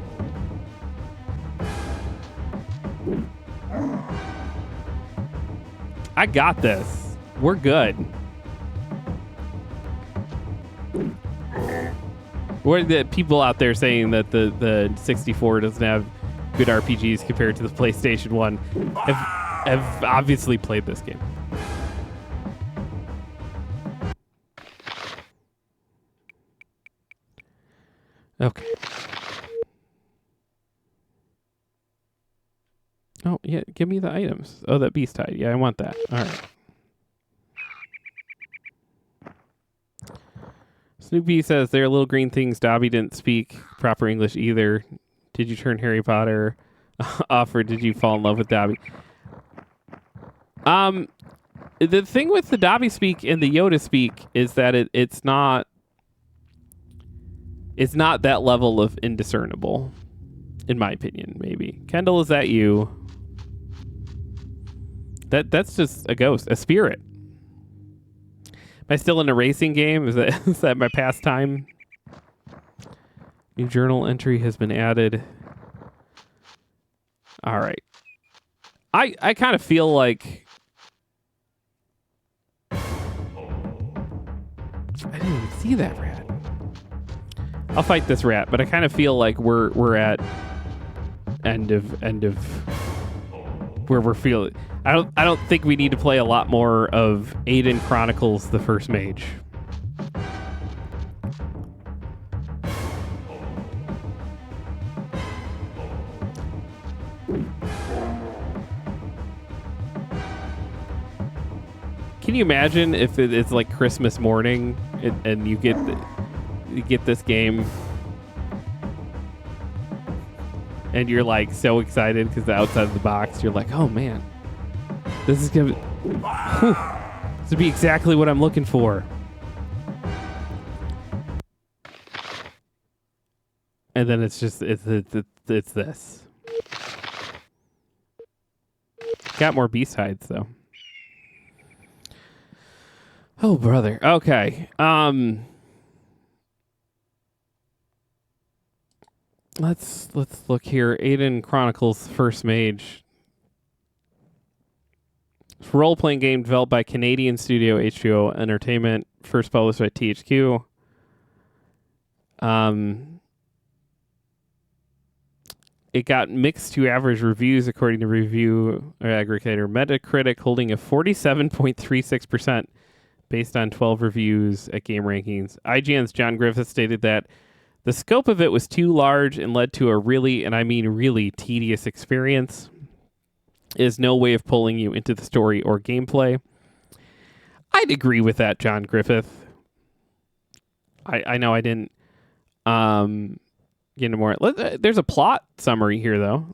[SPEAKER 1] I got this. We're good. What are the people out there saying that the 64 doesn't have good RPGs compared to the PlayStation 1 have obviously played this game. Okay. Oh, yeah, give me the items. Oh, that beast hide. Yeah, I want that. All right. Snoopy says they're little green things. Dobby didn't speak proper English either. Did you turn Harry Potter off or did you fall in love with Dobby? The thing with the Dobby speak and the Yoda speak is that it's not that level of indiscernible, in my opinion, maybe. Kendall, is that you? That's just a ghost, a spirit. Am I still in a racing game? Is that my pastime? New journal entry has been added. All right. I kind of feel like I didn't even see that rat. I'll fight this rat, but I kind of feel like we're at end of where we're feeling. I don't think we need to play a lot more of Aidyn Chronicles, the first Mage. Can you imagine if it's like Christmas morning and you get this game and you're like so excited because the outside of the box, you're like, oh man, this is gonna this would be exactly what I'm looking for. And then it's just it's this. Got more beast hides though. Oh brother. Okay. Let's look here. Aidyn Chronicles First Mage. It's a role-playing game developed by Canadian studio H2O Entertainment, first published by THQ. It got mixed to average reviews according to review aggregator Metacritic, holding a 47.36% based on 12 reviews at Game Rankings. IGN's John Griffith stated that the scope of it was too large and led to a really, and I mean really, tedious experience. Is no way of pulling you into the story or gameplay. I'd agree with that, John Griffith. I know I didn't get into more. There's a plot summary here, though.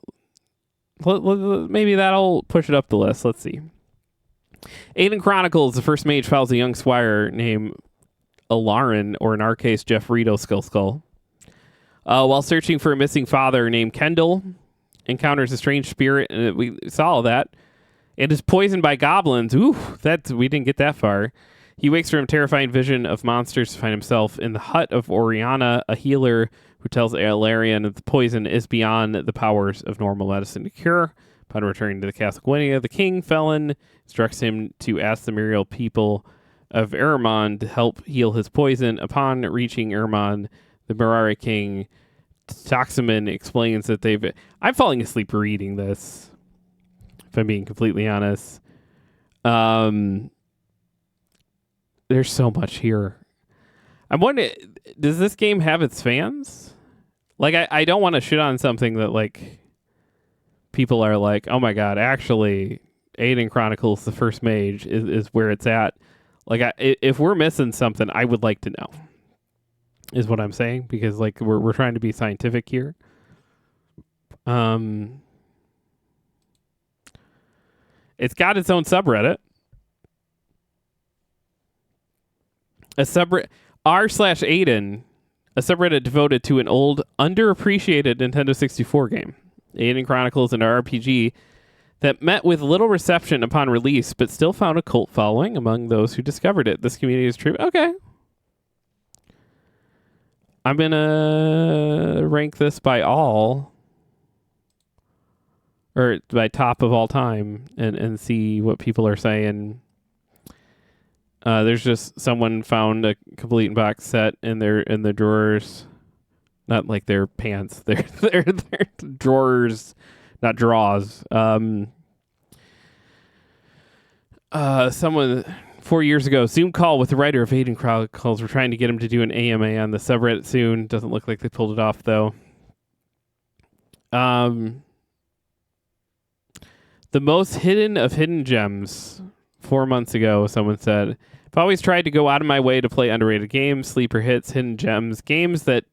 [SPEAKER 1] Maybe that'll push it up the list. Let's see. Aidyn Chronicles, the first Mage follows a young squire named Alarin, or in our case, Jeff Rito Skull. While searching for a missing father named Kendall, encounters a strange spirit, and we saw that. It is poisoned by goblins. Ooh, we didn't get that far. He wakes from a terrifying vision of monsters to find himself in the hut of Oriana, a healer who tells Alarion that the poison is beyond the powers of normal medicine to cure. Upon returning to the Castle Gwynia, the king, Felon, instructs him to ask the Muriel people of Eramon to help heal his poison. Upon reaching Eramon, the Mirari king, Toxamin, explains that I'm falling asleep reading this, if I'm being completely honest. There's so much here. I'm wondering, does this game have its fans? Like, I don't want to shit on something that, like, people are like, oh my god, actually, Aidyn Chronicles, the first Mage, is where it's at. Like, if we're missing something, I would like to know, is what I'm saying, because, like, we're trying to be scientific here. It's got its own subreddit. r/Aidyn, a subreddit devoted to an old, underappreciated Nintendo 64 game. Aidyn Chronicles, an RPG that met with little reception upon release, but still found a cult following among those who discovered it. This community is true. Okay. I'm going to rank this by all, or by top of all time, and see what people are saying. There's just someone found a complete box set in the drawers. Not like their pants. Their drawers, not draws. Someone 4 years ago, Zoom call with the writer of Aidyn Chronicles. We're trying to get him to do an AMA on the subreddit soon. Doesn't look like they pulled it off though. The most hidden of hidden gems. 4 months ago, someone said, I've always tried to go out of my way to play underrated games, sleeper hits, hidden gems, games that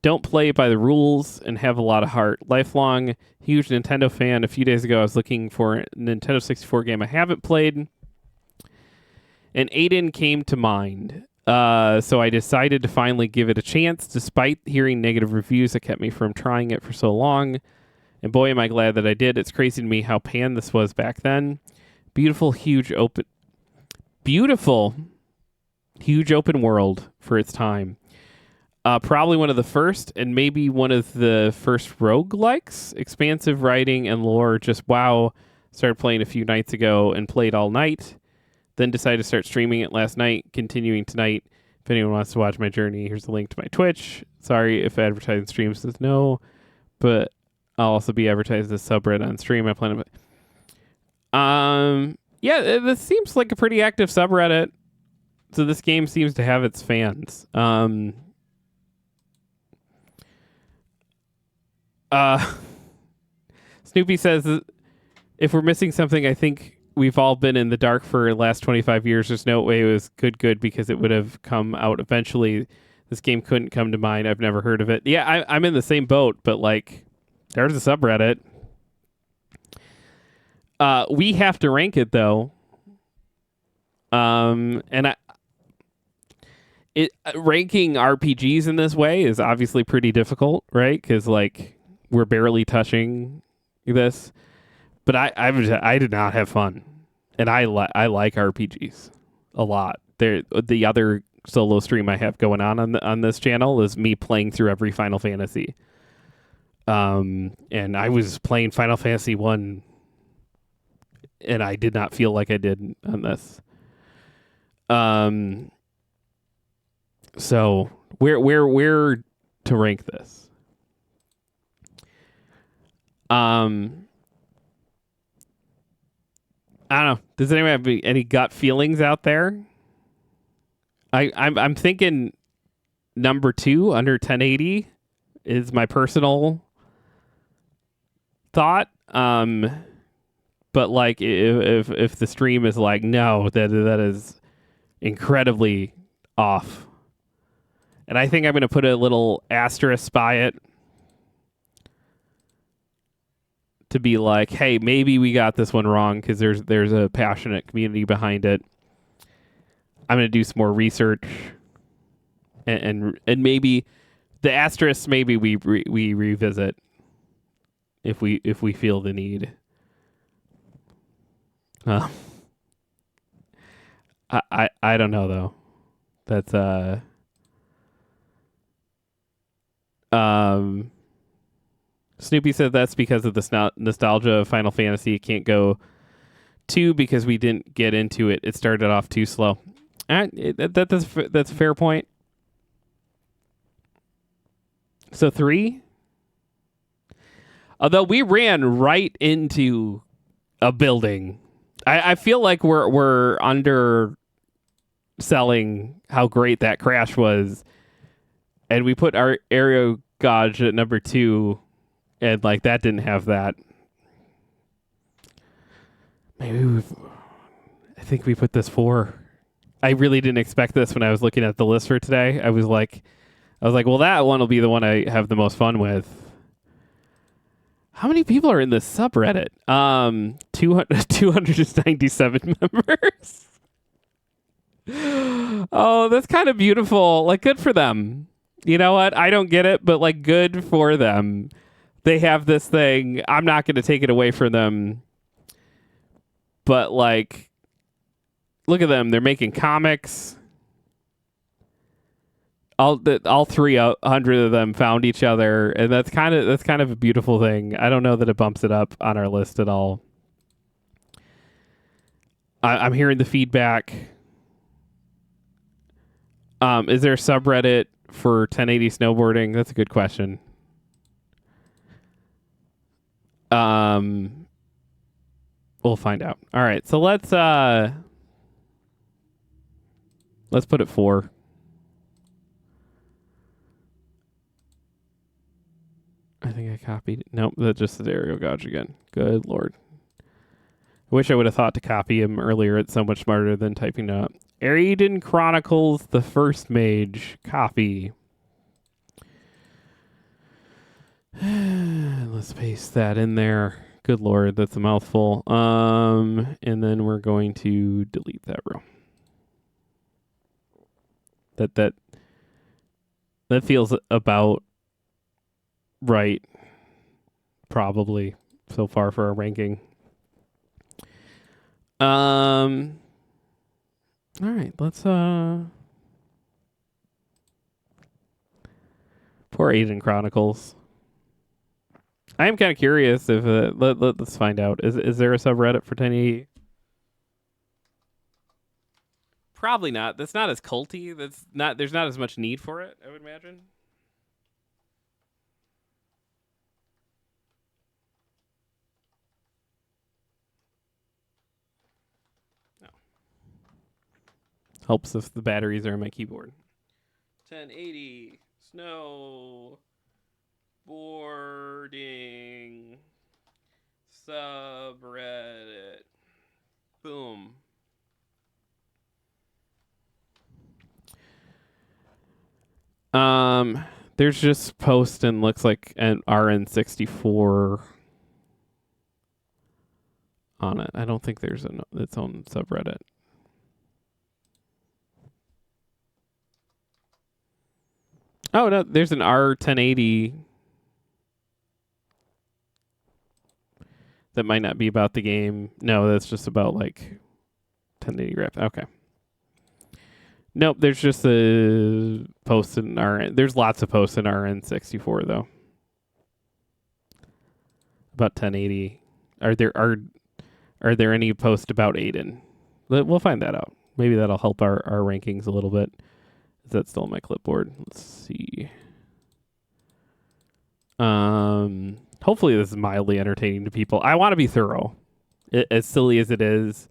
[SPEAKER 1] don't play by the rules and have a lot of heart. Lifelong, huge Nintendo fan. A few days ago, I was looking for a Nintendo 64 game I haven't played, and Aidyn came to mind. So I decided to finally give it a chance, despite hearing negative reviews that kept me from trying it for so long. And boy, am I glad that I did. It's crazy to me how pan this was back then. Beautiful, huge open world for its time. Probably one of the first, and maybe one of the first roguelikes. Expansive writing and lore, just wow. Started playing a few nights ago and played all night. Then decided to start streaming it last night, continuing tonight. If anyone wants to watch my journey, here's the link to my Twitch. Sorry if advertising stream says no, but I'll also be advertising this subreddit on stream. I plan to... Yeah, this seems like a pretty active subreddit. So this game seems to have its fans. Snoopy says, if we're missing something, I think we've all been in the dark for the last 25 years. There's no way it was good because it would have come out eventually. This game couldn't come to mind. I've never heard of it. Yeah, I'm in the same boat, but like, there's a subreddit. We have to rank it though. And ranking RPGs in this way is obviously pretty difficult, right? Because like we're barely touching this, but I did not have fun, and I like RPGs a lot. The other solo stream I have going on this channel is me playing through every Final Fantasy. And I was playing Final Fantasy 1, and I did not feel like I did on this. So where to rank this? I don't know. Does anyone have any gut feelings out there? I'm thinking number 2 under 1080 is my personal thought. But like if the stream is like, no, that is incredibly off. And I think I'm going to put a little asterisk by it to be like, hey, maybe we got this one wrong because there's a passionate community behind it. I'm going to do some more research, and maybe the asterisk, maybe we revisit if we feel the need. I don't know though. That's Snoopy said that's because of the nostalgia of Final Fantasy. It can't go 2 because we didn't get into it. It started off too slow. That's a fair point. So 3? Although we ran right into a building. I feel like we're underselling how great that crash was. And we put our AeroGauge at number 2, and like that didn't have that. I think we put this 4. I really didn't expect this when I was looking at the list for today. I was like, well, that one will be the one I have the most fun with. How many people are in this subreddit? 297 members. Oh, that's kind of beautiful. Like, good for them. You know what? I don't get it, but like, good for them. They have this thing. I'm not going to take it away from them. But like, look at them. They're making comics. All 300 of them found each other, and that's kind of a beautiful thing. I don't know that it bumps it up on our list at all. I'm hearing the feedback. Is there a subreddit for 1080 snowboarding? That's a good question. We'll find out. All right, so let's put it 4. I think I copied it. Nope, that just says AeroGauge again. Good Lord. I wish I would have thought to copy him earlier. It's so much smarter than typing it up. Aidyn Chronicles, the first Mage. Copy. Let's paste that in there. Good Lord, that's a mouthful. And then we're going to delete that row. That feels about right, probably, so far for our ranking. All right, let's poor Aidyn Chronicles. I am kind of curious if let's find out. Is there a subreddit for 1080? Probably not. That's not as culty. There's not as much need for it, I would imagine. Helps if the batteries are in my keyboard. 1080 snowboarding subreddit. Boom. There's just post and looks like an N64 on it. I don't think there's its own subreddit. Oh, no, there's an R1080 that might not be about the game. No, that's just about, like, 1080 graph. Okay. Nope, there's just a post in there's lots of posts in our N64, though. About 1080. Are there any posts about Aidyn? We'll find that out. Maybe that'll help our rankings a little bit. Is that still on my clipboard? Let's see. Hopefully this is mildly entertaining to people. I want to be thorough. As silly as it is,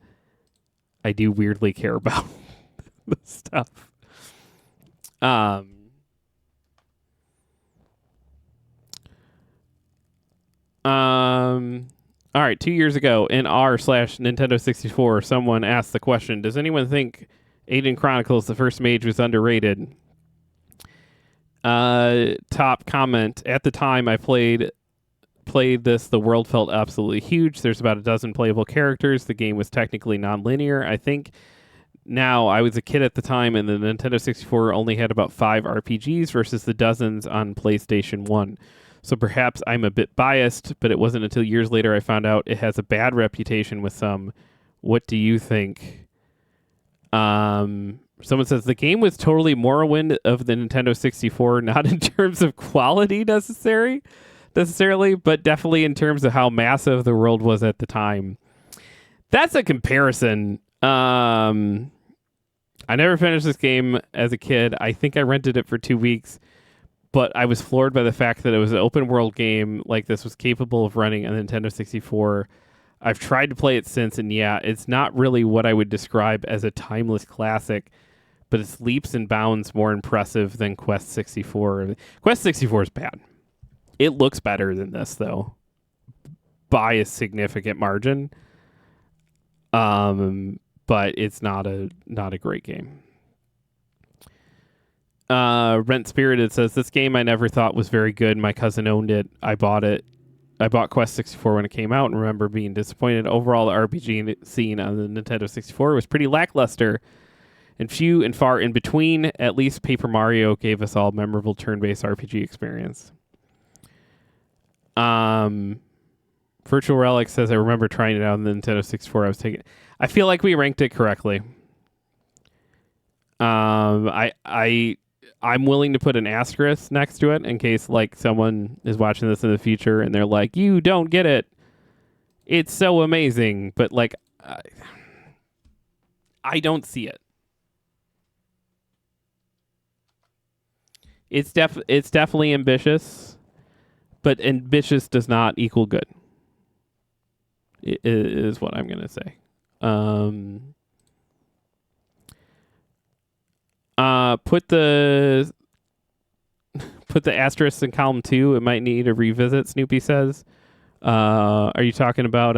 [SPEAKER 1] I do weirdly care about the stuff. All right, 2 years ago in r/Nintendo 64, someone asked the question, does anyone think Aidyn Chronicles, the first Mage, was underrated? Top comment. At the time I played this, the world felt absolutely huge. There's about a dozen playable characters. The game was technically non-linear. I think now, I was a kid at the time, and the Nintendo 64 only had about 5 RPGs versus the dozens on PlayStation 1. So perhaps I'm a bit biased, but it wasn't until years later I found out it has a bad reputation with some. What do you think? Someone says the game was totally Morrowind of the Nintendo 64, not in terms of quality necessarily, but definitely in terms of how massive the world was at the time. That's a comparison. I never finished this game as a kid. I think I rented it for 2 weeks, but I was floored by the fact that it was an open world game like this was capable of running on the Nintendo 64. I've tried to play it since, and yeah, it's not really what I would describe as a timeless classic, but it's leaps and bounds more impressive than Quest 64. Quest 64 is bad. It looks better than this, though, by a significant margin. But it's not a great game. Rent Spirited says, this game I never thought was very good. My cousin owned it. I bought it. I bought Quest 64 when it came out and remember being disappointed. Overall, the RPG scene on the Nintendo 64 was pretty lackluster and few and far in between. At least Paper Mario gave us all memorable turn-based RPG experience. Virtual Relic says, I remember trying it out on the Nintendo 64. I feel like we ranked it correctly. I'm willing to put an asterisk next to it in case like someone is watching this in the future and they're like, you don't get it. It's so amazing. But like, I don't see it. It's definitely ambitious, but ambitious does not equal good. It is what I'm going to say. Put the asterisk in column 2. It might need a revisit, Snoopy says. Are you talking about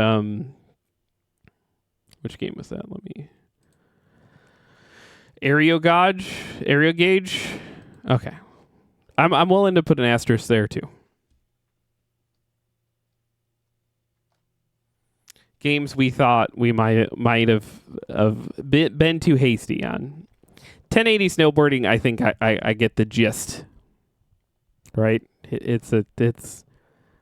[SPEAKER 1] which game was that? AeroGauge? Okay. I'm willing to put an asterisk there too. Games we thought we might have been too hasty on. 1080 snowboarding, I think I get the gist. Right? It's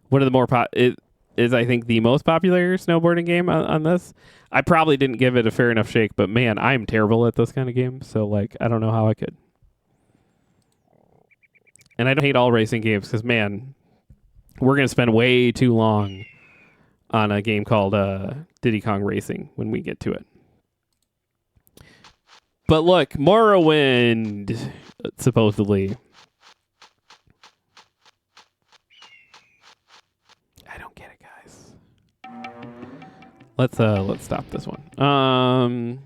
[SPEAKER 1] one of the more it is I think the most popular snowboarding game on this. I probably didn't give it a fair enough shake, but man, I'm terrible at those kind of games, so like I don't know how I could. And I don't hate all racing games because man, we're gonna spend way too long on a game called Diddy Kong Racing when we get to it. But look, Morrowind, supposedly. I don't get it, guys. Let's stop this one.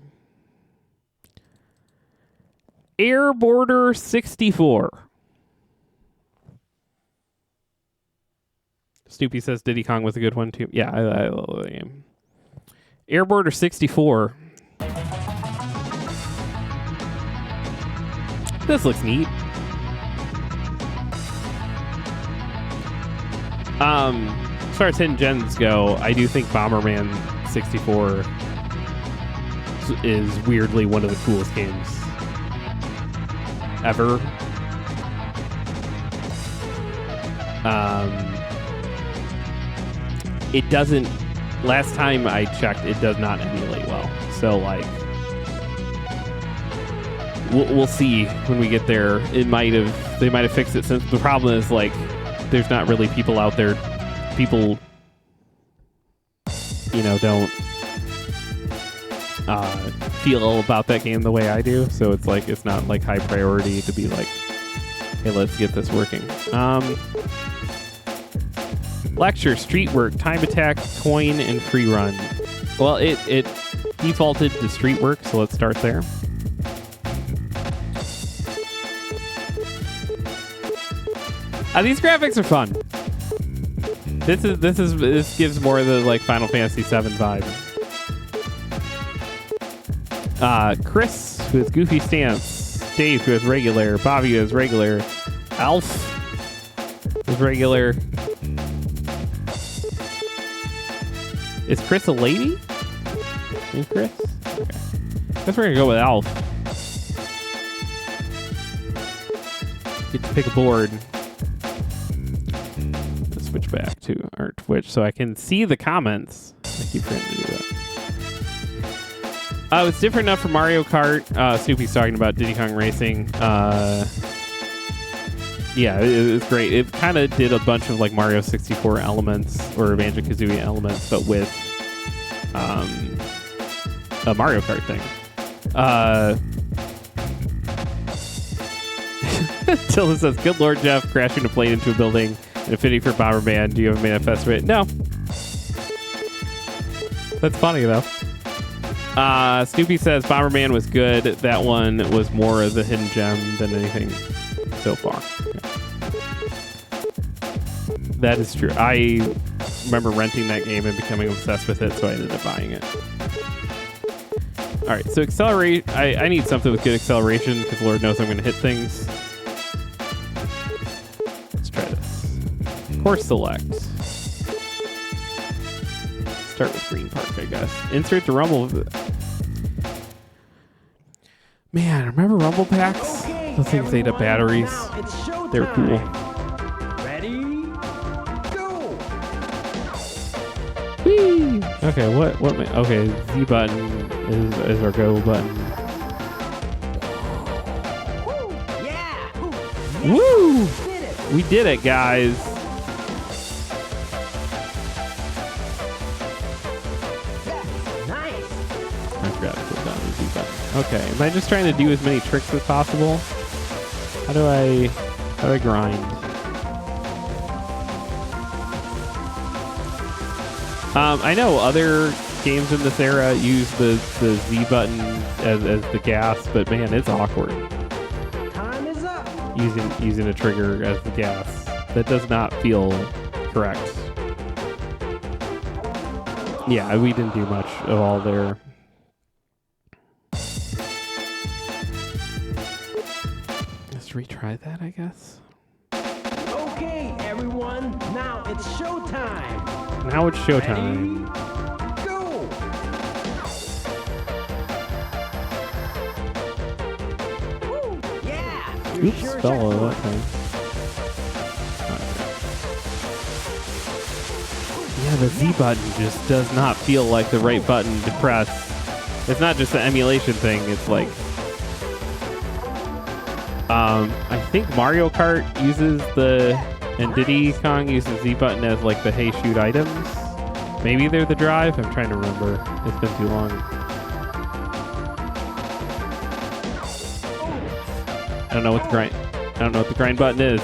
[SPEAKER 1] Air Border 64. Snoopy says Diddy Kong was a good one too. Yeah, I love the game. Air Border 64. This looks neat. As far as hidden gems go, I do think Bomberman 64 is weirdly one of the coolest games ever. It doesn't. Last time I checked, it does not emulate well. So like, we'll see when we get there. They might have fixed it since. The problem is like, there's not really people out there. People, don't feel about that game the way I do. So it's like it's not like high priority to be like, hey, let's get this working. Lecture, street work, time attack, coin, and free run. Well, it defaulted to street work, so let's start there. These graphics are fun. This gives more of the like Final Fantasy VII vibe. Chris, who has goofy stance, Dave, who has regular, Bobby, who has regular, Alf, who has regular. Is Chris a lady? Is Chris? Okay. I guess we're gonna go with Alf. Get to pick a board. Let's switch back to our Twitch so I can see the comments. I keep trying to do that. It's different enough for Mario Kart. Snoopy's talking about Diddy Kong Racing. Yeah, it was great. It kind of did a bunch of like Mario 64 elements or Banjo-Kazooie elements, but with a Mario Kart thing. Tilda says, "Good Lord, Jeff, crashing a plane into a building and a fitting for Bomberman. Do you have a manifest for it?" No. That's funny though. Snoopy says Bomberman was good. That one was more of the hidden gem than anything so far. Yeah. That is true. I remember renting that game and becoming obsessed with it, so I ended up buying it. All right, so accelerate. I need something with good acceleration because Lord knows I'm going to hit things. Let's try this. Course select. Start with Green Park, I guess. Insert the Rumble. Man, remember Rumble packs? Those things ate up batteries. They were cool.
[SPEAKER 2] Ready? Go!
[SPEAKER 1] Whee! Okay, okay, Z button is our go button.
[SPEAKER 2] Yeah!
[SPEAKER 1] Woo! We did it, guys.
[SPEAKER 2] Nice!
[SPEAKER 1] I forgot to put down the Z button. Okay, am I just trying to do as many tricks as possible? How do I grind? I know other games in this era use the Z button as the gas, but man, it's awkward.
[SPEAKER 2] Time is up!
[SPEAKER 1] Using a trigger as the gas. That does not feel correct. Yeah, we didn't do much of all there. Let's retry that, I guess.
[SPEAKER 2] Okay, everyone, now it's showtime!
[SPEAKER 1] Now it's showtime.
[SPEAKER 2] Ready? Go! Woo! Yeah! You're
[SPEAKER 1] Oops,
[SPEAKER 2] sure
[SPEAKER 1] fell
[SPEAKER 2] checkpoint.
[SPEAKER 1] that time. Yeah, the Z button just does not feel like the right button to press. It's not just an emulation thing, it's like... I think Mario Kart uses and Diddy Kong uses Z button as like the hey shoot items. Maybe they're the drive. I'm trying to remember. It's been too long. I don't know what the grind button is.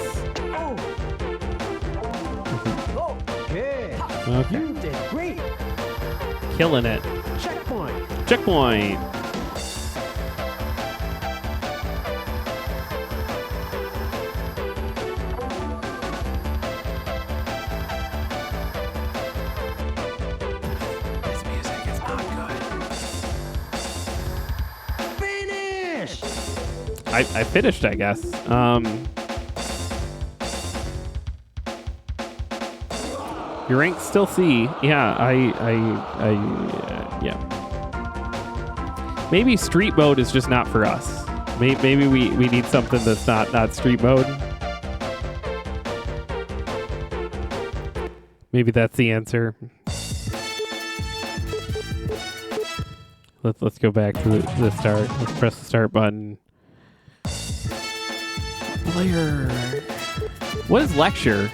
[SPEAKER 2] Good.
[SPEAKER 1] Okay.
[SPEAKER 2] You did great.
[SPEAKER 1] Killing it.
[SPEAKER 2] Checkpoint.
[SPEAKER 1] Checkpoint. I finished, I guess. Your rank's still C. Yeah, yeah. Maybe street mode is just not for us. Maybe we need something that's not street mode. Maybe that's the answer. Let's go back to the start. Let's press the start button. Player. What is lecture?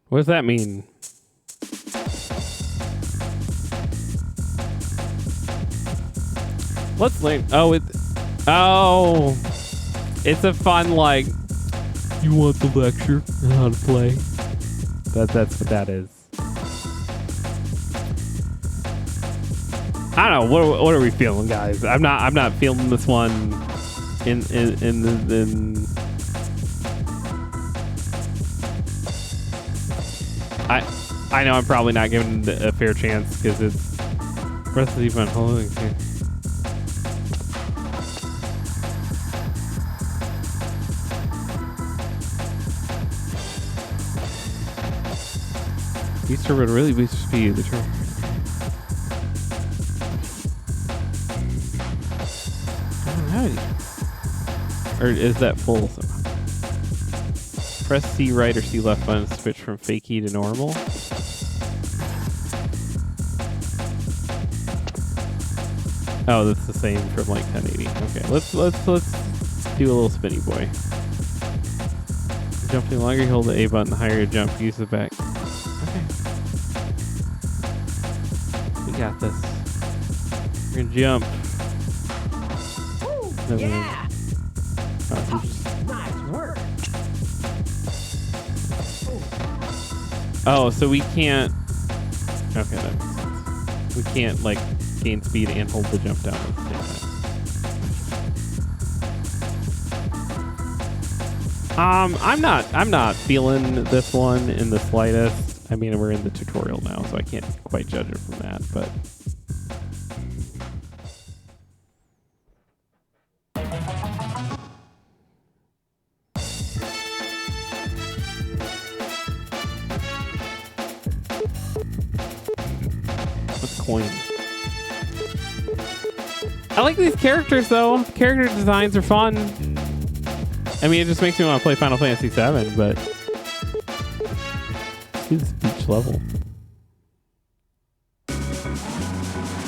[SPEAKER 1] What does that mean? Let's learn. Oh, it's a fun like. You want the lecture on how to play? That's what that is. I don't know. What are we feeling, guys? I'm not feeling this one. I know I'm probably not giving it a fair chance because it's rest of the event. Holy shit. Booster would really boost speed. The turn. I don't know. Or is that full somehow? Press C right or C left button to switch from fakie to normal. Oh, that's the same from like 1080. Okay, let's do a little spinny boy. Jumping longer, you hold the A button, the higher you jump, use the back. Okay. We got this. We're gonna jump.
[SPEAKER 2] Woo! Yeah! Nice work!
[SPEAKER 1] Oh, so we can't. Okay, that makes sense. We can't like gain speed and hold the jump down at the same time. I'm not feeling this one in the slightest. I mean, we're in the tutorial now, so I can't quite judge it from that, but. Coin. I like these characters though. Character designs are fun. I mean, it just makes me want to play Final Fantasy VII, but let's do this beach level.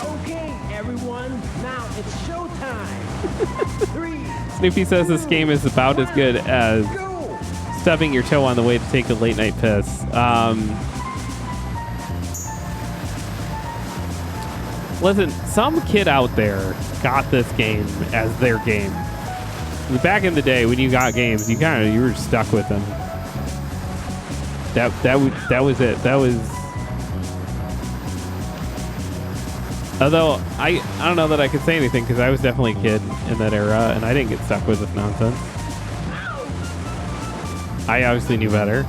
[SPEAKER 2] Okay, everyone, now it's showtime. 3.
[SPEAKER 1] Snoopy says this game is about as good as
[SPEAKER 2] Go!
[SPEAKER 1] stubbing your toe on the way to take a late night piss. Listen, some kid out there got this game as their game. Back in the day, when you got games, you were stuck with them. That was it. That was. Although I don't know that I could say anything because I was definitely a kid in that era, and I didn't get stuck with this nonsense. I obviously knew better.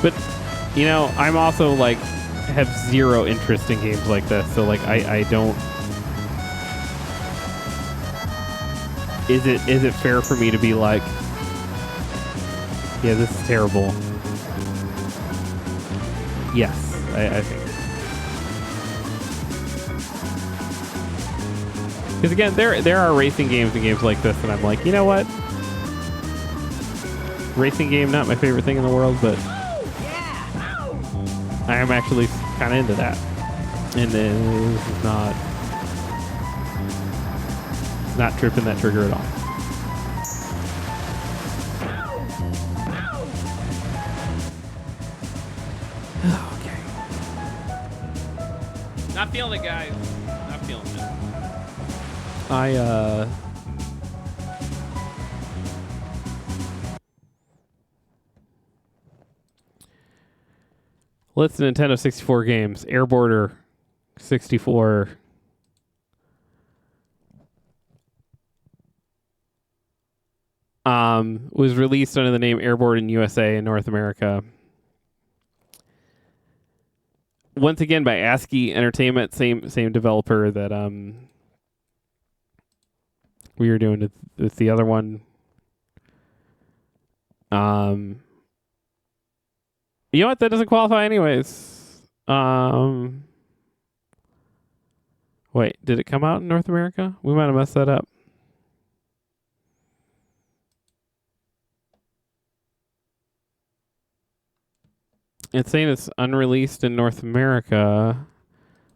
[SPEAKER 1] But, you know, I'm also, like, have zero interest in games like this. So, like, I don't... Is it fair for me to be like, yeah, this is terrible? Yes, I think. Because, again, there are racing games and games like this, and I'm like, you know what? Racing game, not my favorite thing in the world, but... I am actually kind of into that. And this is not tripping that trigger at all. Okay. Not feeling it, guys. Not feeling it. List of Nintendo 64 games. Airborder 64. Was released under the name Airborder USA in North America. Once again by ASCII Entertainment, same developer that we were doing with the other one. You know what? That doesn't qualify anyways. Wait, did it come out in North America? We might have messed that up. It's saying it's unreleased in North America,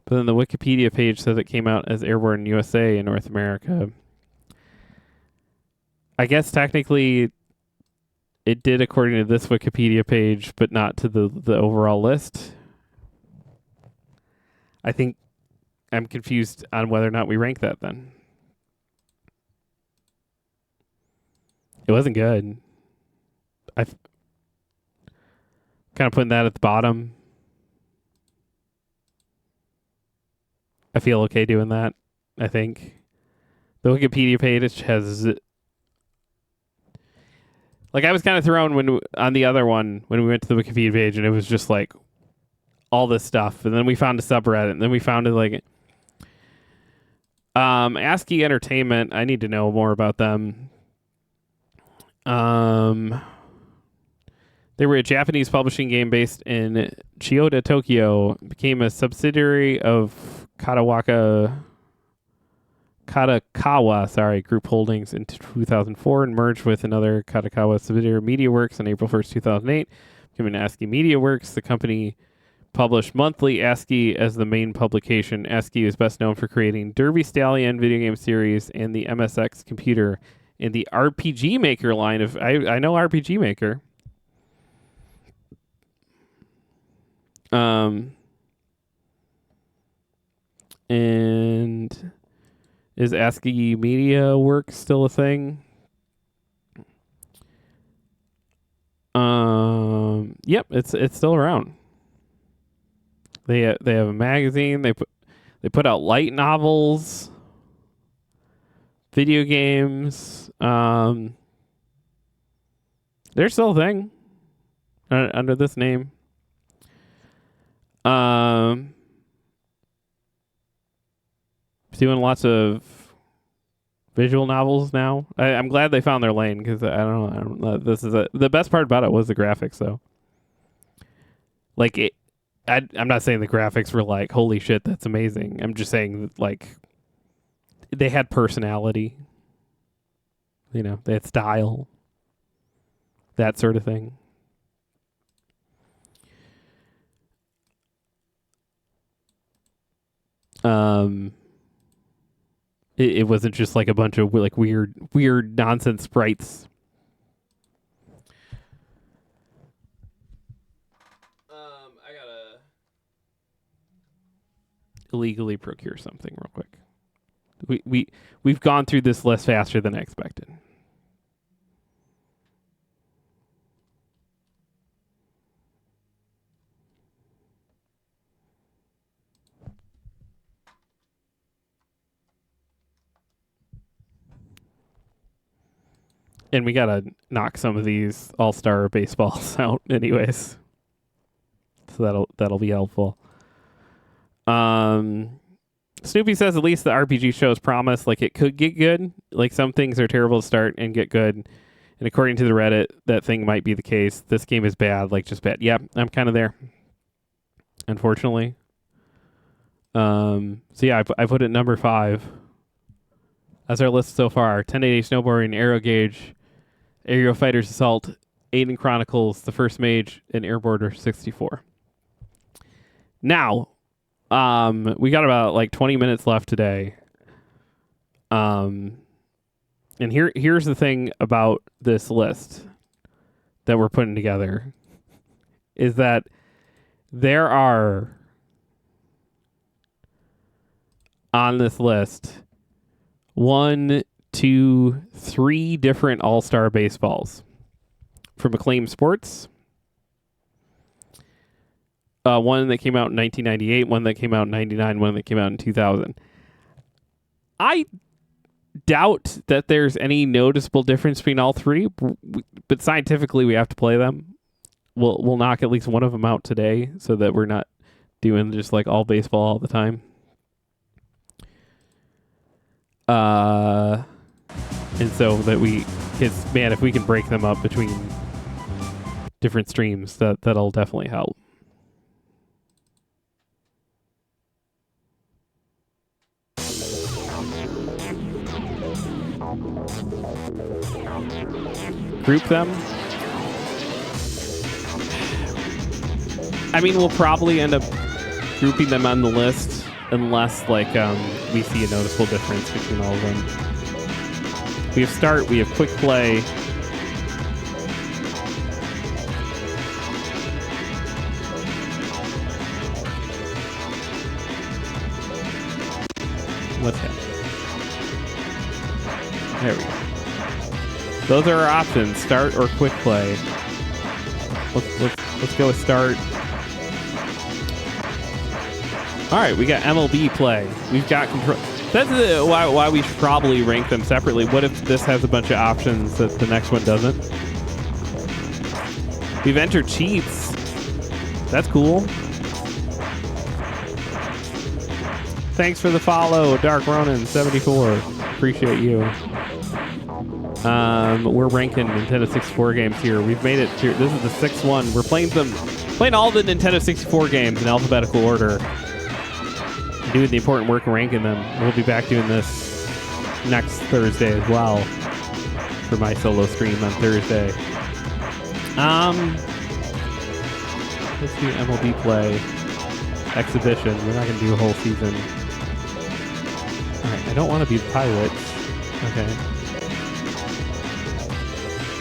[SPEAKER 1] but then the Wikipedia page says it came out as Airborne USA in North America. I guess technically it did according to this Wikipedia page, but not to the overall list. I think I'm confused on whether or not we rank that then. It wasn't good. I've kind of putting that at the bottom. I feel okay doing that, I think. The Wikipedia page has... Like, I was kind of thrown on the other one when we went to the Wikipedia page, and it was just, like, all this stuff. And then we found a subreddit, and then we found it, like... ASCII Entertainment, I need to know more about them. They were a Japanese publishing game based in Chiyoda, Tokyo. Became a subsidiary of Katakawa Group Holdings in 2004 and merged with another Katakawa subsidiary, MediaWorks, on April 1st, 2008. coming to ASCII Media Works. The company published monthly ASCII as the main publication. ASCII is best known for creating Derby Stallion video game series and the MSX computer in the RPG Maker line of... I know RPG Maker. And is ASCII Media Works still a thing? Yep, it's still around. They have a magazine. They put out light novels, video games. They're still a thing under this name. Doing lots of visual novels now. I'm glad they found their lane because I don't know. This is the best part about it was the graphics though. Like it, I'm not saying the graphics were like holy shit that's amazing. I'm just saying like they had personality. You know, they had style. That sort of thing. It wasn't just like a bunch of like weird nonsense sprites. I gotta illegally procure something real quick. We've gone through this list faster than I expected. And we gotta knock some of these all-star baseballs out anyways. So that'll be helpful. Snoopy says at least the RPG shows promise, like it could get good. Like some things are terrible to start and get good. And according to the Reddit, that thing might be the case. This game is bad, like just bad. Yeah, I'm kind of there. Unfortunately. So yeah, I put it number 5. That's our list so far. 1080 Snowboarding, AeroGauge, Aerial Fighters Assault, Aidyn Chronicles, The First Mage, and Airborder 64. Now, we got about like 20 minutes left today. And here's the thing about this list that we're putting together is that there are on this list 1, 2, 3 different all-star baseballs from Acclaim Sports. One that came out in 1998, one that came out in 99, one that came out in 2000. I doubt that there's any noticeable difference between all 3, but scientifically we have to play them. We'll knock at least one of them out today so that we're not doing just like all baseball all the time. And so that because man, if we can break them up between different streams, that'll definitely help. Group them. I mean, we'll probably end up grouping them on the list unless like we see a noticeable difference between all of them. We have start, we have quick play. What's happening? There we go. Those are our options: start or quick play. Let's go with start. All right, we got MLB play. We've got control. That's why we should probably rank them separately. What if this has a bunch of options that the next one doesn't? We've entered cheats. That's cool. Thanks for the follow, Dark Ronin 74. Appreciate you. We're ranking Nintendo 64 games here. We've made it to, this is the 6th one. We're playing all the Nintendo 64 games in alphabetical order. Doing the important work and ranking them. We'll be back doing this next Thursday as well for my solo stream on Thursday. Let's do MLB play exhibition. We're not going to do a whole season. All right, I don't want to be the Pirates. Okay.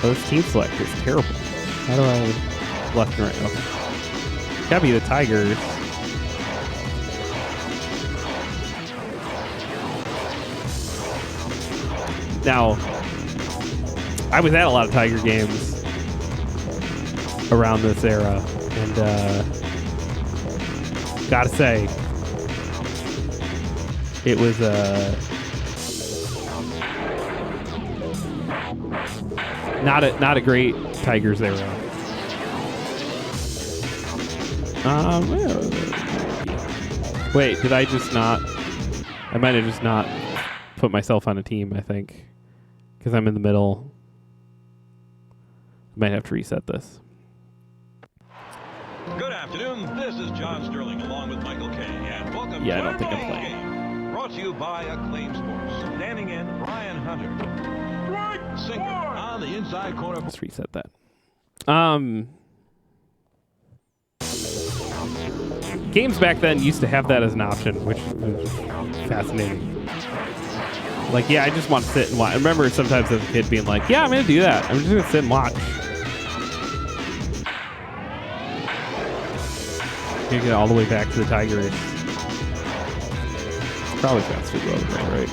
[SPEAKER 1] Oh, this team select is terrible. How do I left and right? Okay. Gotta be the Tigers. Now, I was at a lot of Tiger games around this era, and gotta say, it was not a great Tigers era. Wait, did I just not? I might have just not put myself on a team, I think, because I'm in the middle. I might have to reset this.
[SPEAKER 4] Good afternoon. This is John Sterling along with Michael Kay, and welcome to
[SPEAKER 1] I don't think I'm
[SPEAKER 4] Our
[SPEAKER 1] playing.
[SPEAKER 4] Game. Brought to you by Acclaim Sports. Standing in, Brian Hunter. Sinker on the inside corner.
[SPEAKER 1] Let's reset that. Games back then used to have that as an option, which was fascinating. Like, yeah, I just want to sit and watch. I remember sometimes as a kid being like, yeah, I'm going to do that. I'm just going to sit and watch. You get all the way back to the Tiger race. It's probably faster though, right?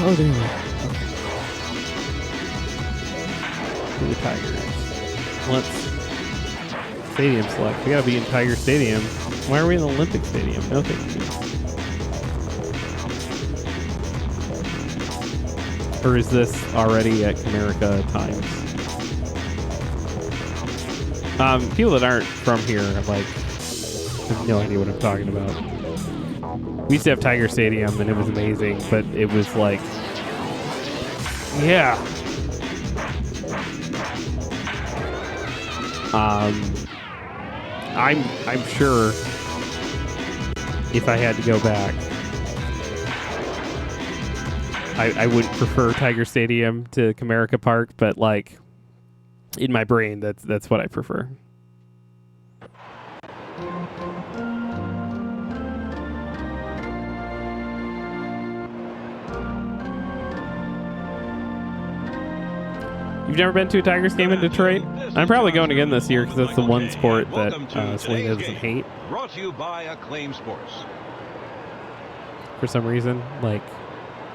[SPEAKER 1] Oh, damn. Okay. The Tigers. Let's stadium select. We gotta be in Tiger Stadium. Why are we in the Olympic Stadium? No thank you. Or is this already at Comerica times? People that aren't from here like have no idea what I'm talking about. We used to have Tiger Stadium and it was amazing, but it was like, yeah. I'm sure if I had to go back, I wouldn't prefer Tiger Stadium to Comerica Park, but like in my brain, that's what I prefer. You've never been to a Tigers game in Detroit? I'm probably going again this year because that's the one sport that Selena doesn't hate.
[SPEAKER 4] Brought to you by Acclaim Sports.
[SPEAKER 1] For some reason, like,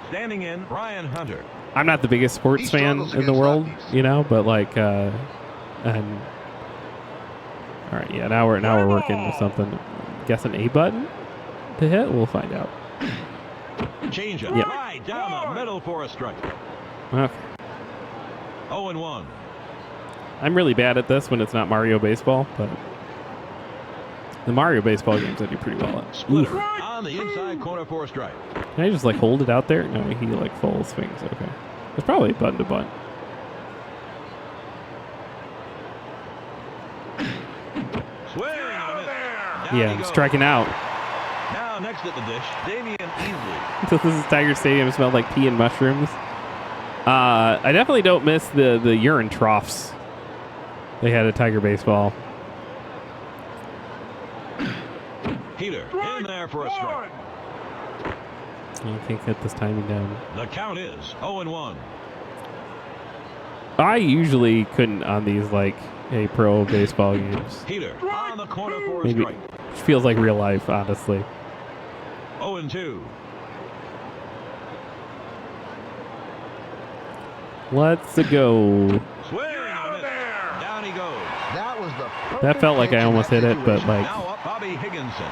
[SPEAKER 4] Standing in, Brian Hunter.
[SPEAKER 1] I'm not the biggest sports fan in the world, you know, but like, and all right, yeah, now we're working with something. Guess an A button to hit. We'll find out.
[SPEAKER 4] Change it right down the middle for a strike.
[SPEAKER 1] Okay.
[SPEAKER 4] 0-1.
[SPEAKER 1] I'm really bad at this when it's not Mario Baseball, but the Mario Baseball games I do pretty well at.
[SPEAKER 4] Splitter on the inside corner for a strike.
[SPEAKER 1] Can I just like hold it out there? No, he like full swings. Okay. It's probably button to bunt.
[SPEAKER 4] Swing and a miss. Down
[SPEAKER 1] Yeah,
[SPEAKER 4] he
[SPEAKER 1] I'm
[SPEAKER 4] goes.
[SPEAKER 1] striking out.
[SPEAKER 4] Now next at the dish, Damian Easley.
[SPEAKER 1] So this is Tiger Stadium. It smelled like pee and mushrooms. I definitely don't miss the urine troughs they had at Tiger Baseball.
[SPEAKER 4] Heater in there for a strike.
[SPEAKER 1] I can't get this timing down.
[SPEAKER 4] The count is 0-1.
[SPEAKER 1] I usually couldn't on these like pro baseball games.
[SPEAKER 4] Heater on the corner for a
[SPEAKER 1] Maybe
[SPEAKER 4] strike.
[SPEAKER 1] it feels like real life, honestly.
[SPEAKER 4] 0-2.
[SPEAKER 1] Let's go.
[SPEAKER 4] Swing and a miss. Down he goes.
[SPEAKER 6] That was the
[SPEAKER 1] That felt like I almost hit it, but like
[SPEAKER 4] Now up Bobby Higginson.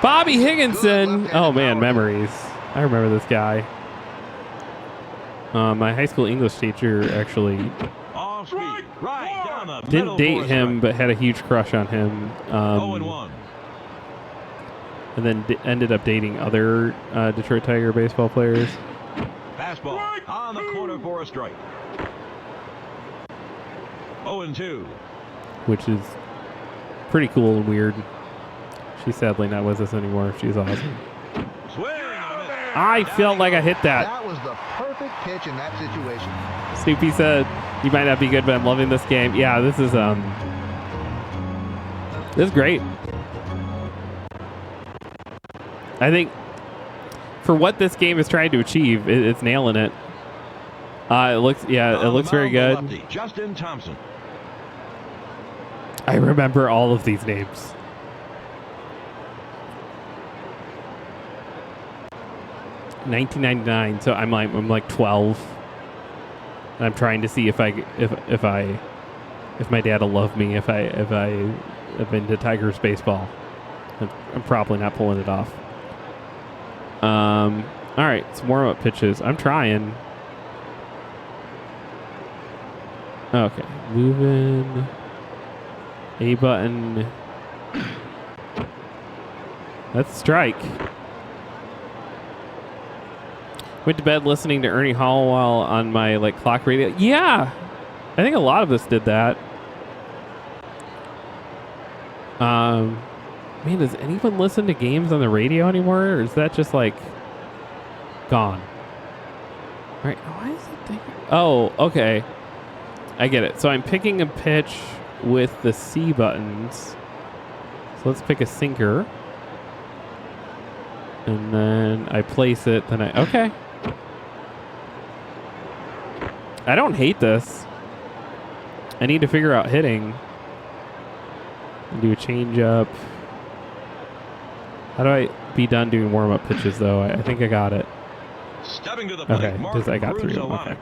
[SPEAKER 1] Bobby Higginson. Oh man, memories. I remember this guy. My high school English teacher actually
[SPEAKER 4] Off speed. Right down the middle
[SPEAKER 1] didn't date
[SPEAKER 4] for a
[SPEAKER 1] him,
[SPEAKER 4] strike.
[SPEAKER 1] but had a huge crush on him.
[SPEAKER 4] 0-1.
[SPEAKER 1] And then ended up dating other Detroit Tiger baseball players.
[SPEAKER 4] Fastball on the corner for a strike. 0-2.
[SPEAKER 1] Which is pretty cool and weird. She's sadly not with us anymore. She's awesome.
[SPEAKER 4] Swing and a miss.
[SPEAKER 1] I felt like I hit that.
[SPEAKER 6] That was the perfect pitch in that situation.
[SPEAKER 1] Snoopy said, "You might not be good, but I'm loving this game." Yeah, this is great. I think for what this game is trying to achieve, it's nailing it. It looks very good.
[SPEAKER 4] Lefty, Justin Thompson.
[SPEAKER 1] I remember all of these names. $1999, so I'm like 12, and I'm trying to see if my dad will love me if I have been to Tigers baseball. I'm probably not pulling it off. All right, some warm up pitches. I'm trying. Okay, moving. A button. That's strike. Went to bed listening to Ernie Hollowell on my clock radio. Yeah, I think a lot of us did that. Man, does anyone listen to games on the radio anymore, or is that just gone? All right, why is it there? Oh, okay. I get it. So I'm picking a pitch with the C buttons. So let's pick a sinker. And then I place it, okay. I don't hate this. I need to figure out hitting. Do a change up. How do I be done doing warm up pitches though? I think I got it.
[SPEAKER 4] Stepping to the plate.
[SPEAKER 1] Okay, because I got 3 of them.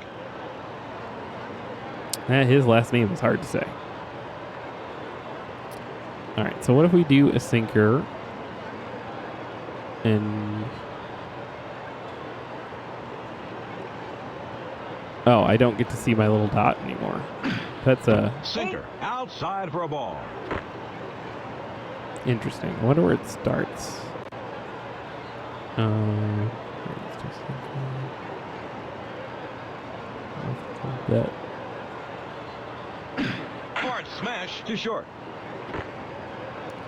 [SPEAKER 1] Okay. His last name is hard to say. All right, so what if we do a sinker? And oh, I don't get to see my little dot anymore. That's a
[SPEAKER 4] sinker outside for a ball.
[SPEAKER 1] Interesting. I wonder where it starts. That.
[SPEAKER 4] Hard smash to short.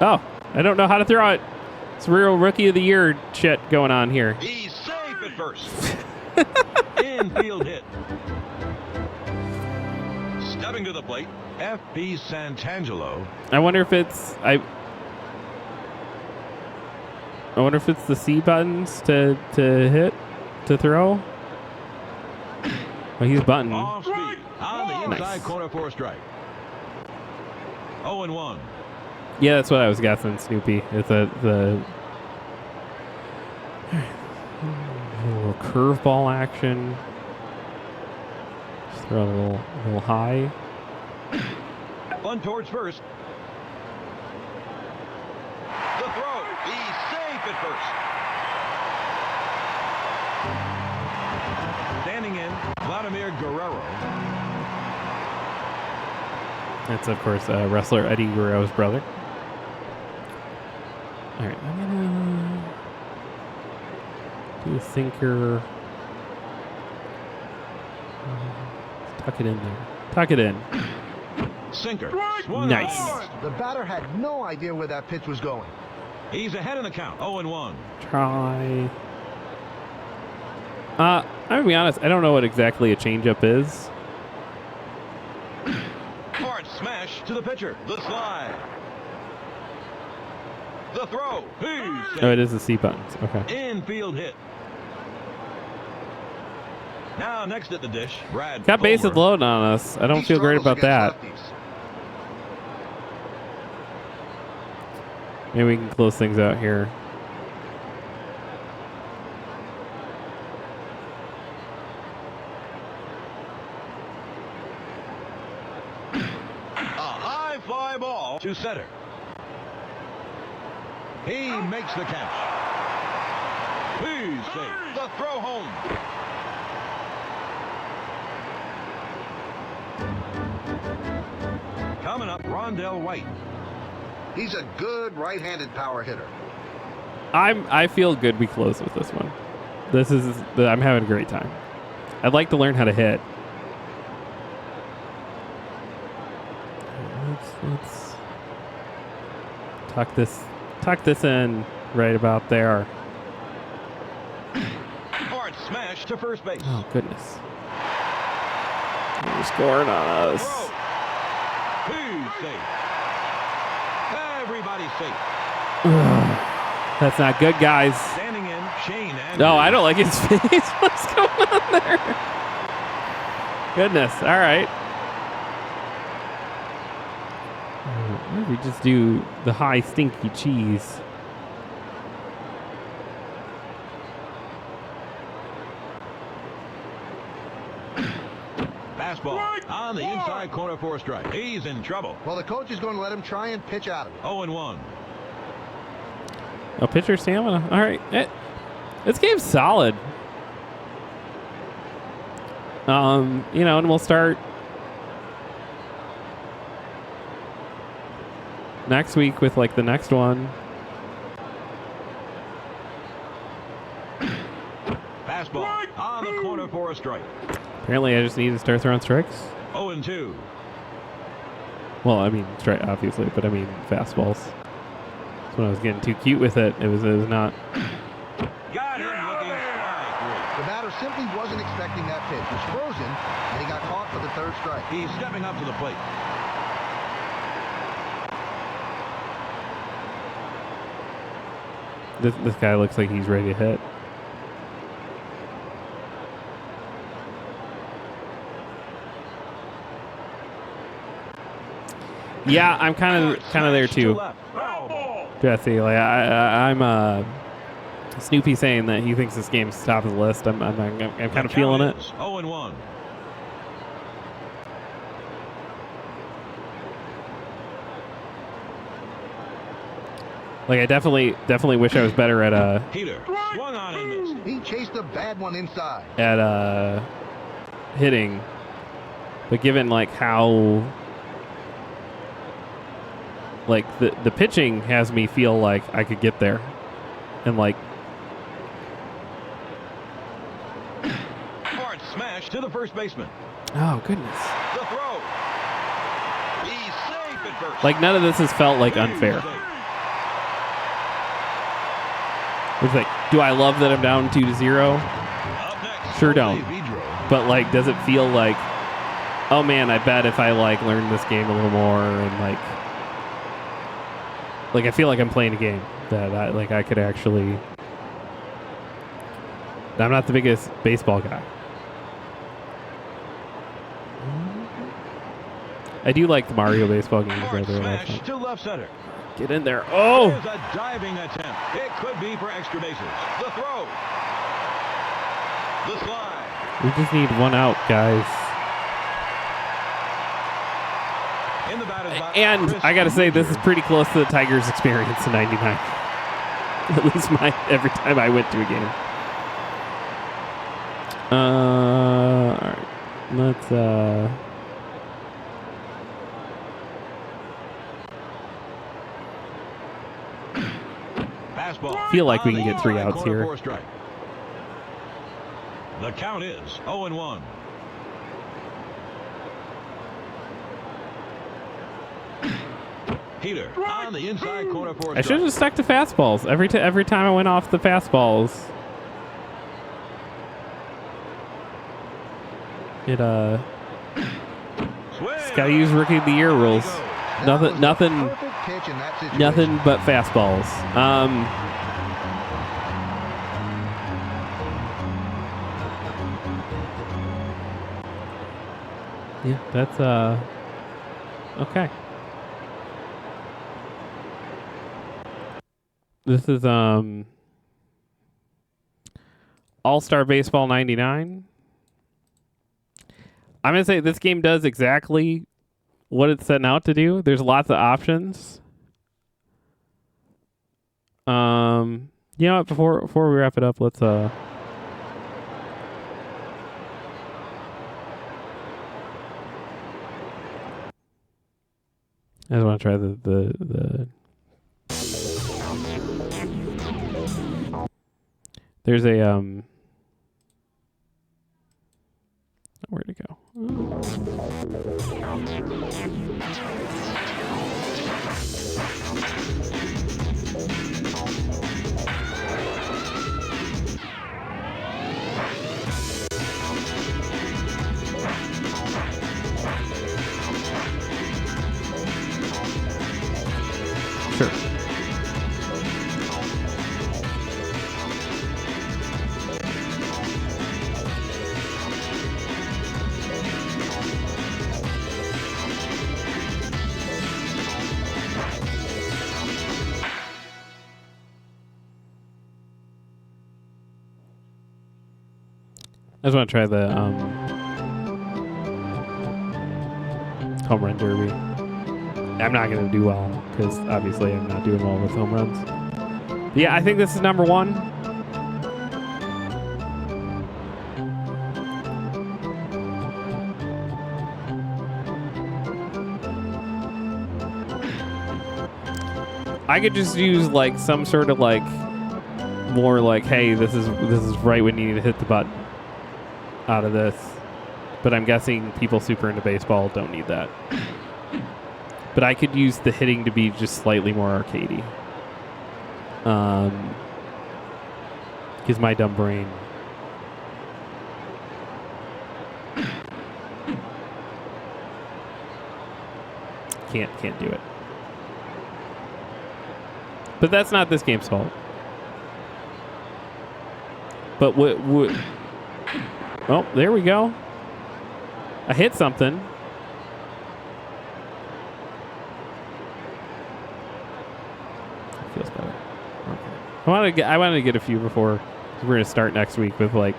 [SPEAKER 1] Oh, I don't know how to throw it. It's real rookie of the year shit going on here.
[SPEAKER 4] He's safe at first. Infield hit. Stepping to the plate, F.B. Santangelo.
[SPEAKER 1] I wonder if it's the C buttons to hit, to throw. Well, he's button.
[SPEAKER 4] Off speed on the inside
[SPEAKER 1] Nice.
[SPEAKER 4] corner for a strike. 0-1.
[SPEAKER 1] Yeah, that's what I was guessing, Snoopy. It's the little curveball action. Just throw it a little high.
[SPEAKER 4] Bunt towards first. The throw. He's safe at first. Standing in, Vladimir Guerrero.
[SPEAKER 1] That's, of course, wrestler Eddie Guerrero's brother. All right, I'm going to do a sinker. Tuck it in there. Tuck it in.
[SPEAKER 4] Sinker.
[SPEAKER 1] Nice.
[SPEAKER 6] The batter had no idea where that pitch was going.
[SPEAKER 4] He's ahead in the count. 0-1.
[SPEAKER 1] Try. I'm going to be honest, I don't know what exactly a changeup is.
[SPEAKER 4] Hard smash to the pitcher. The slide. The throw. He's safe.
[SPEAKER 1] Oh, it is the C buttons. Okay.
[SPEAKER 4] Infield hit. Now next at the dish, Brad.
[SPEAKER 1] Got bases
[SPEAKER 4] Fulmer.
[SPEAKER 1] loaded on us. I don't
[SPEAKER 6] He
[SPEAKER 1] feel great about
[SPEAKER 6] struggles
[SPEAKER 1] that.
[SPEAKER 6] against lefties.
[SPEAKER 1] Maybe we can close things out here.
[SPEAKER 4] A high fly ball to center. He makes the catch. He's safe. The throw home. Coming up, Rondell White.
[SPEAKER 6] He's a good right-handed power hitter.
[SPEAKER 1] I feel good we close with this one. I'm having a great time. I'd like to learn how to hit. Tuck this in right about there.
[SPEAKER 4] Hard smash to first base.
[SPEAKER 1] Oh, goodness. You're scoring on us.
[SPEAKER 4] Throw. He's safe. Everybody's safe.
[SPEAKER 1] That's not good, guys.
[SPEAKER 4] Standing in, Shane and
[SPEAKER 1] No, I don't like his face. What's going on there? Goodness. All right. Why don't we just do the high stinky cheese?
[SPEAKER 4] fastball on the inside corner for a strike. He's in trouble.
[SPEAKER 6] Well, the coach is going to let him try and pitch out of it.
[SPEAKER 4] 0-1.
[SPEAKER 1] Oh, pitcher stamina. All right. This game's solid. You know, and we'll start next week with like the next one.
[SPEAKER 4] Fastball on the corner for a strike.
[SPEAKER 1] Apparently, I just need to start throwing strikes.
[SPEAKER 4] 0-2.
[SPEAKER 1] Well, I mean, strike obviously, but I mean fastballs. So when I was getting too cute with it, it was not.
[SPEAKER 4] Got him looking strike three.
[SPEAKER 6] The batter simply wasn't expecting that pitch. It was frozen, and he got caught for the third strike.
[SPEAKER 4] He's stepping up to the plate.
[SPEAKER 1] This guy looks like he's ready to hit. Yeah, I'm kind of there too, Jesse. Like I'm Snoopy saying that he thinks this game's top of the list. I'm kind of feeling it.
[SPEAKER 4] 0-1.
[SPEAKER 1] Like I definitely wish I was better at
[SPEAKER 4] Heater swung on and missed.
[SPEAKER 6] He chased a bad one inside.
[SPEAKER 1] at hitting, but given like how like the pitching has me feel like I could get there, and like
[SPEAKER 4] Hard smash to the first baseman.
[SPEAKER 1] oh goodness,
[SPEAKER 4] The throw. He's safe at first.
[SPEAKER 1] like none of this has felt like
[SPEAKER 4] He's
[SPEAKER 1] unfair.
[SPEAKER 4] safe.
[SPEAKER 1] It's like, do I love that I'm down 2-0?
[SPEAKER 4] Up next,
[SPEAKER 1] Sure don't.
[SPEAKER 4] Jose Vidro.
[SPEAKER 1] But like, does it feel like, oh man, I bet if I like learned this game a little more and like I feel like I'm playing a game that I could actually. I'm not the biggest baseball guy. I do like the Mario baseball games.
[SPEAKER 4] Hard
[SPEAKER 1] They're a lot of
[SPEAKER 4] smash
[SPEAKER 1] fun.
[SPEAKER 4] to left center.
[SPEAKER 1] Get in there. Oh!
[SPEAKER 4] There's a diving attempt. It could be for extra bases. The throw. The slide.
[SPEAKER 1] We just need one out, guys.
[SPEAKER 4] In the batter's box,
[SPEAKER 1] And
[SPEAKER 4] Chris
[SPEAKER 1] I gotta say, this
[SPEAKER 4] Woodruff.
[SPEAKER 1] is pretty close to the Tigers' experience in '99. At least every time I went to a game. All right. Let's
[SPEAKER 4] Fastball.
[SPEAKER 1] feel like we
[SPEAKER 4] On
[SPEAKER 1] can
[SPEAKER 4] the
[SPEAKER 1] get 3
[SPEAKER 4] inside
[SPEAKER 1] outs
[SPEAKER 4] corner
[SPEAKER 1] here.
[SPEAKER 4] for a strike. The count is 0-1. Heater on the inside corner for a
[SPEAKER 1] I should have stuck to fastballs every time I went off the fastballs. It
[SPEAKER 4] Swing.
[SPEAKER 1] gotta use Rookie of the Year rules.
[SPEAKER 6] That was
[SPEAKER 1] Nothing.
[SPEAKER 6] a perfect pitch in that situation.
[SPEAKER 1] Nothing but fastballs. Yeah, that's okay. This is All-Star Baseball 99. I'm gonna say this game does exactly what it's setting out to do. There's lots of options. You know what? Before we wrap it up, let's I just want to try the There's a where'd it go? I just want to try the home run derby. I'm not going to do well because obviously I'm not doing well with home runs. But yeah, I think this is number 1. I could just use like some sort of like more like, hey, this is right when you need to hit the button out of this. But I'm guessing people super into baseball don't need that. But I could use the hitting to be just slightly more arcadey. Because my dumb brain can't do it. But that's not this game's fault. But what? Oh, there we go. I hit something. Feels better. Okay. I wanted to get a few before we're going to start next week with like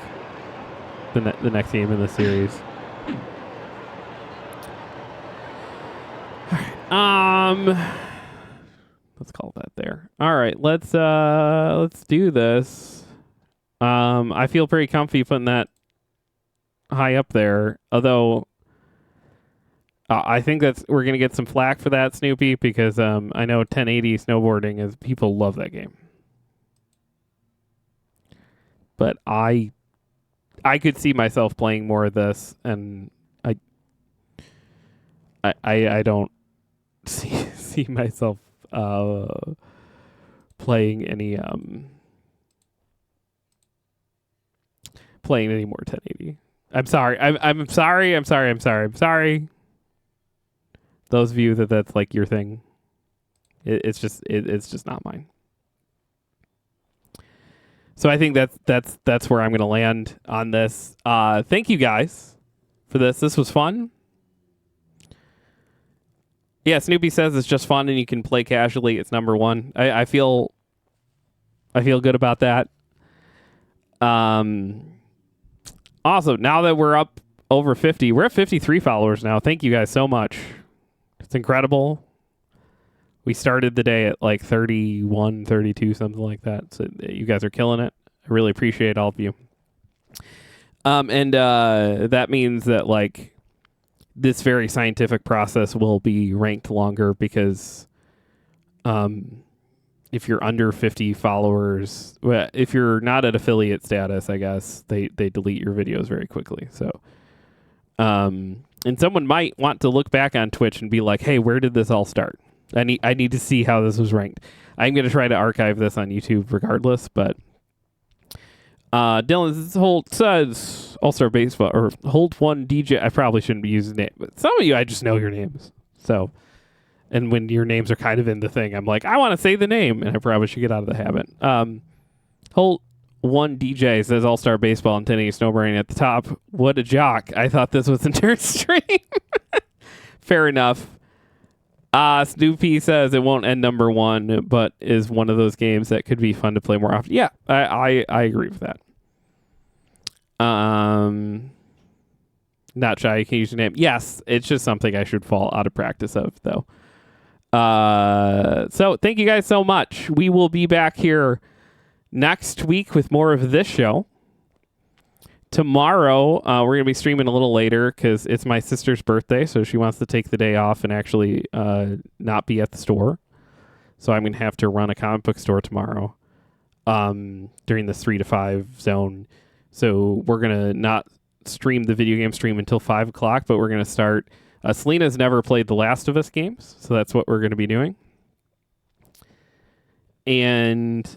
[SPEAKER 1] the next game in the series. All right. Let's call that there. All right, let's do this. I feel pretty comfy putting that high up there. Although I think we're gonna get some flack for that, Snoopy, because I know 1080 snowboarding is people love that game. But I could see myself playing more of this, and I don't see myself playing any more 1080. I'm sorry. I'm sorry. Those of you that's like your thing, it's just not mine. So I think that's where I'm going to land on this. Thank you guys for this. This was fun. Yeah, Snoopy says it's just fun and you can play casually. It's number 1. I feel good about that. Also, now that we're up over 50, we're at 53 followers now. Thank you guys so much. It's incredible. We started the day at like 31, 32, something like that. So you guys are killing it. I really appreciate all of you. And that means that like this very scientific process will be ranked longer because if you're under 50 followers, well, if you're not at affiliate status, I guess they delete your videos very quickly. So, and someone might want to look back on Twitch and be like, hey, where did this all start? I need to see how this was ranked. I'm going to try to archive this on YouTube regardless, but Dylan says All-Star Baseball or Hold One DJ. I probably shouldn't be using it, but some of you, I just know your names. So, and when your names are kind of in the thing, I'm like, I want to say the name, and I probably should get out of the habit. Hold One DJ says All-Star Baseball and 1080 Snowboarding at the top. What a jock. I thought this was a nerd stream. Fair enough. Snoopy says it won't end number 1, but is one of those games that could be fun to play more often. Yeah, I agree with that. Not shy, you can use your name. Yes, it's just something I should fall out of practice of, though. So thank you guys so much. We will be back here next week with more of this show. Tomorrow, we're going to be streaming a little later because it's my sister's birthday, so she wants to take the day off and actually not be at the store. So I'm going to have to run a comic book store tomorrow during the 3 to 5 zone. So we're going to not stream the video game stream until 5 o'clock, but we're going to start. Selena's never played the Last of Us games, so that's what we're going to be doing. And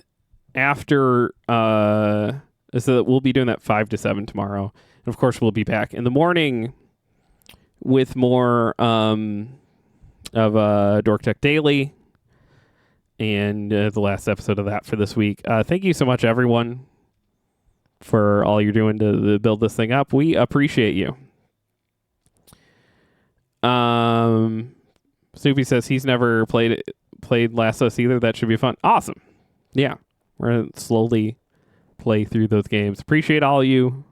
[SPEAKER 1] after... so we'll be doing that 5 to 7 tomorrow. And of course, we'll be back in the morning with more of Dork Duck Daily and the last episode of that for this week. Thank you so much, everyone, for all you're doing to build this thing up. We appreciate you. Snoopy says he's never played Last of Us either. That should be fun. Awesome. Yeah, we're going to slowly play through those games. Appreciate all you.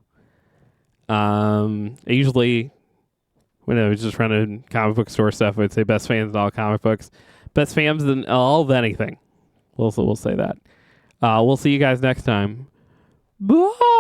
[SPEAKER 1] Usually, when I was just running comic book store stuff, I'd say best fans in all comic books, best fans in all of anything. We'll say that. We'll see you guys next time. Bye.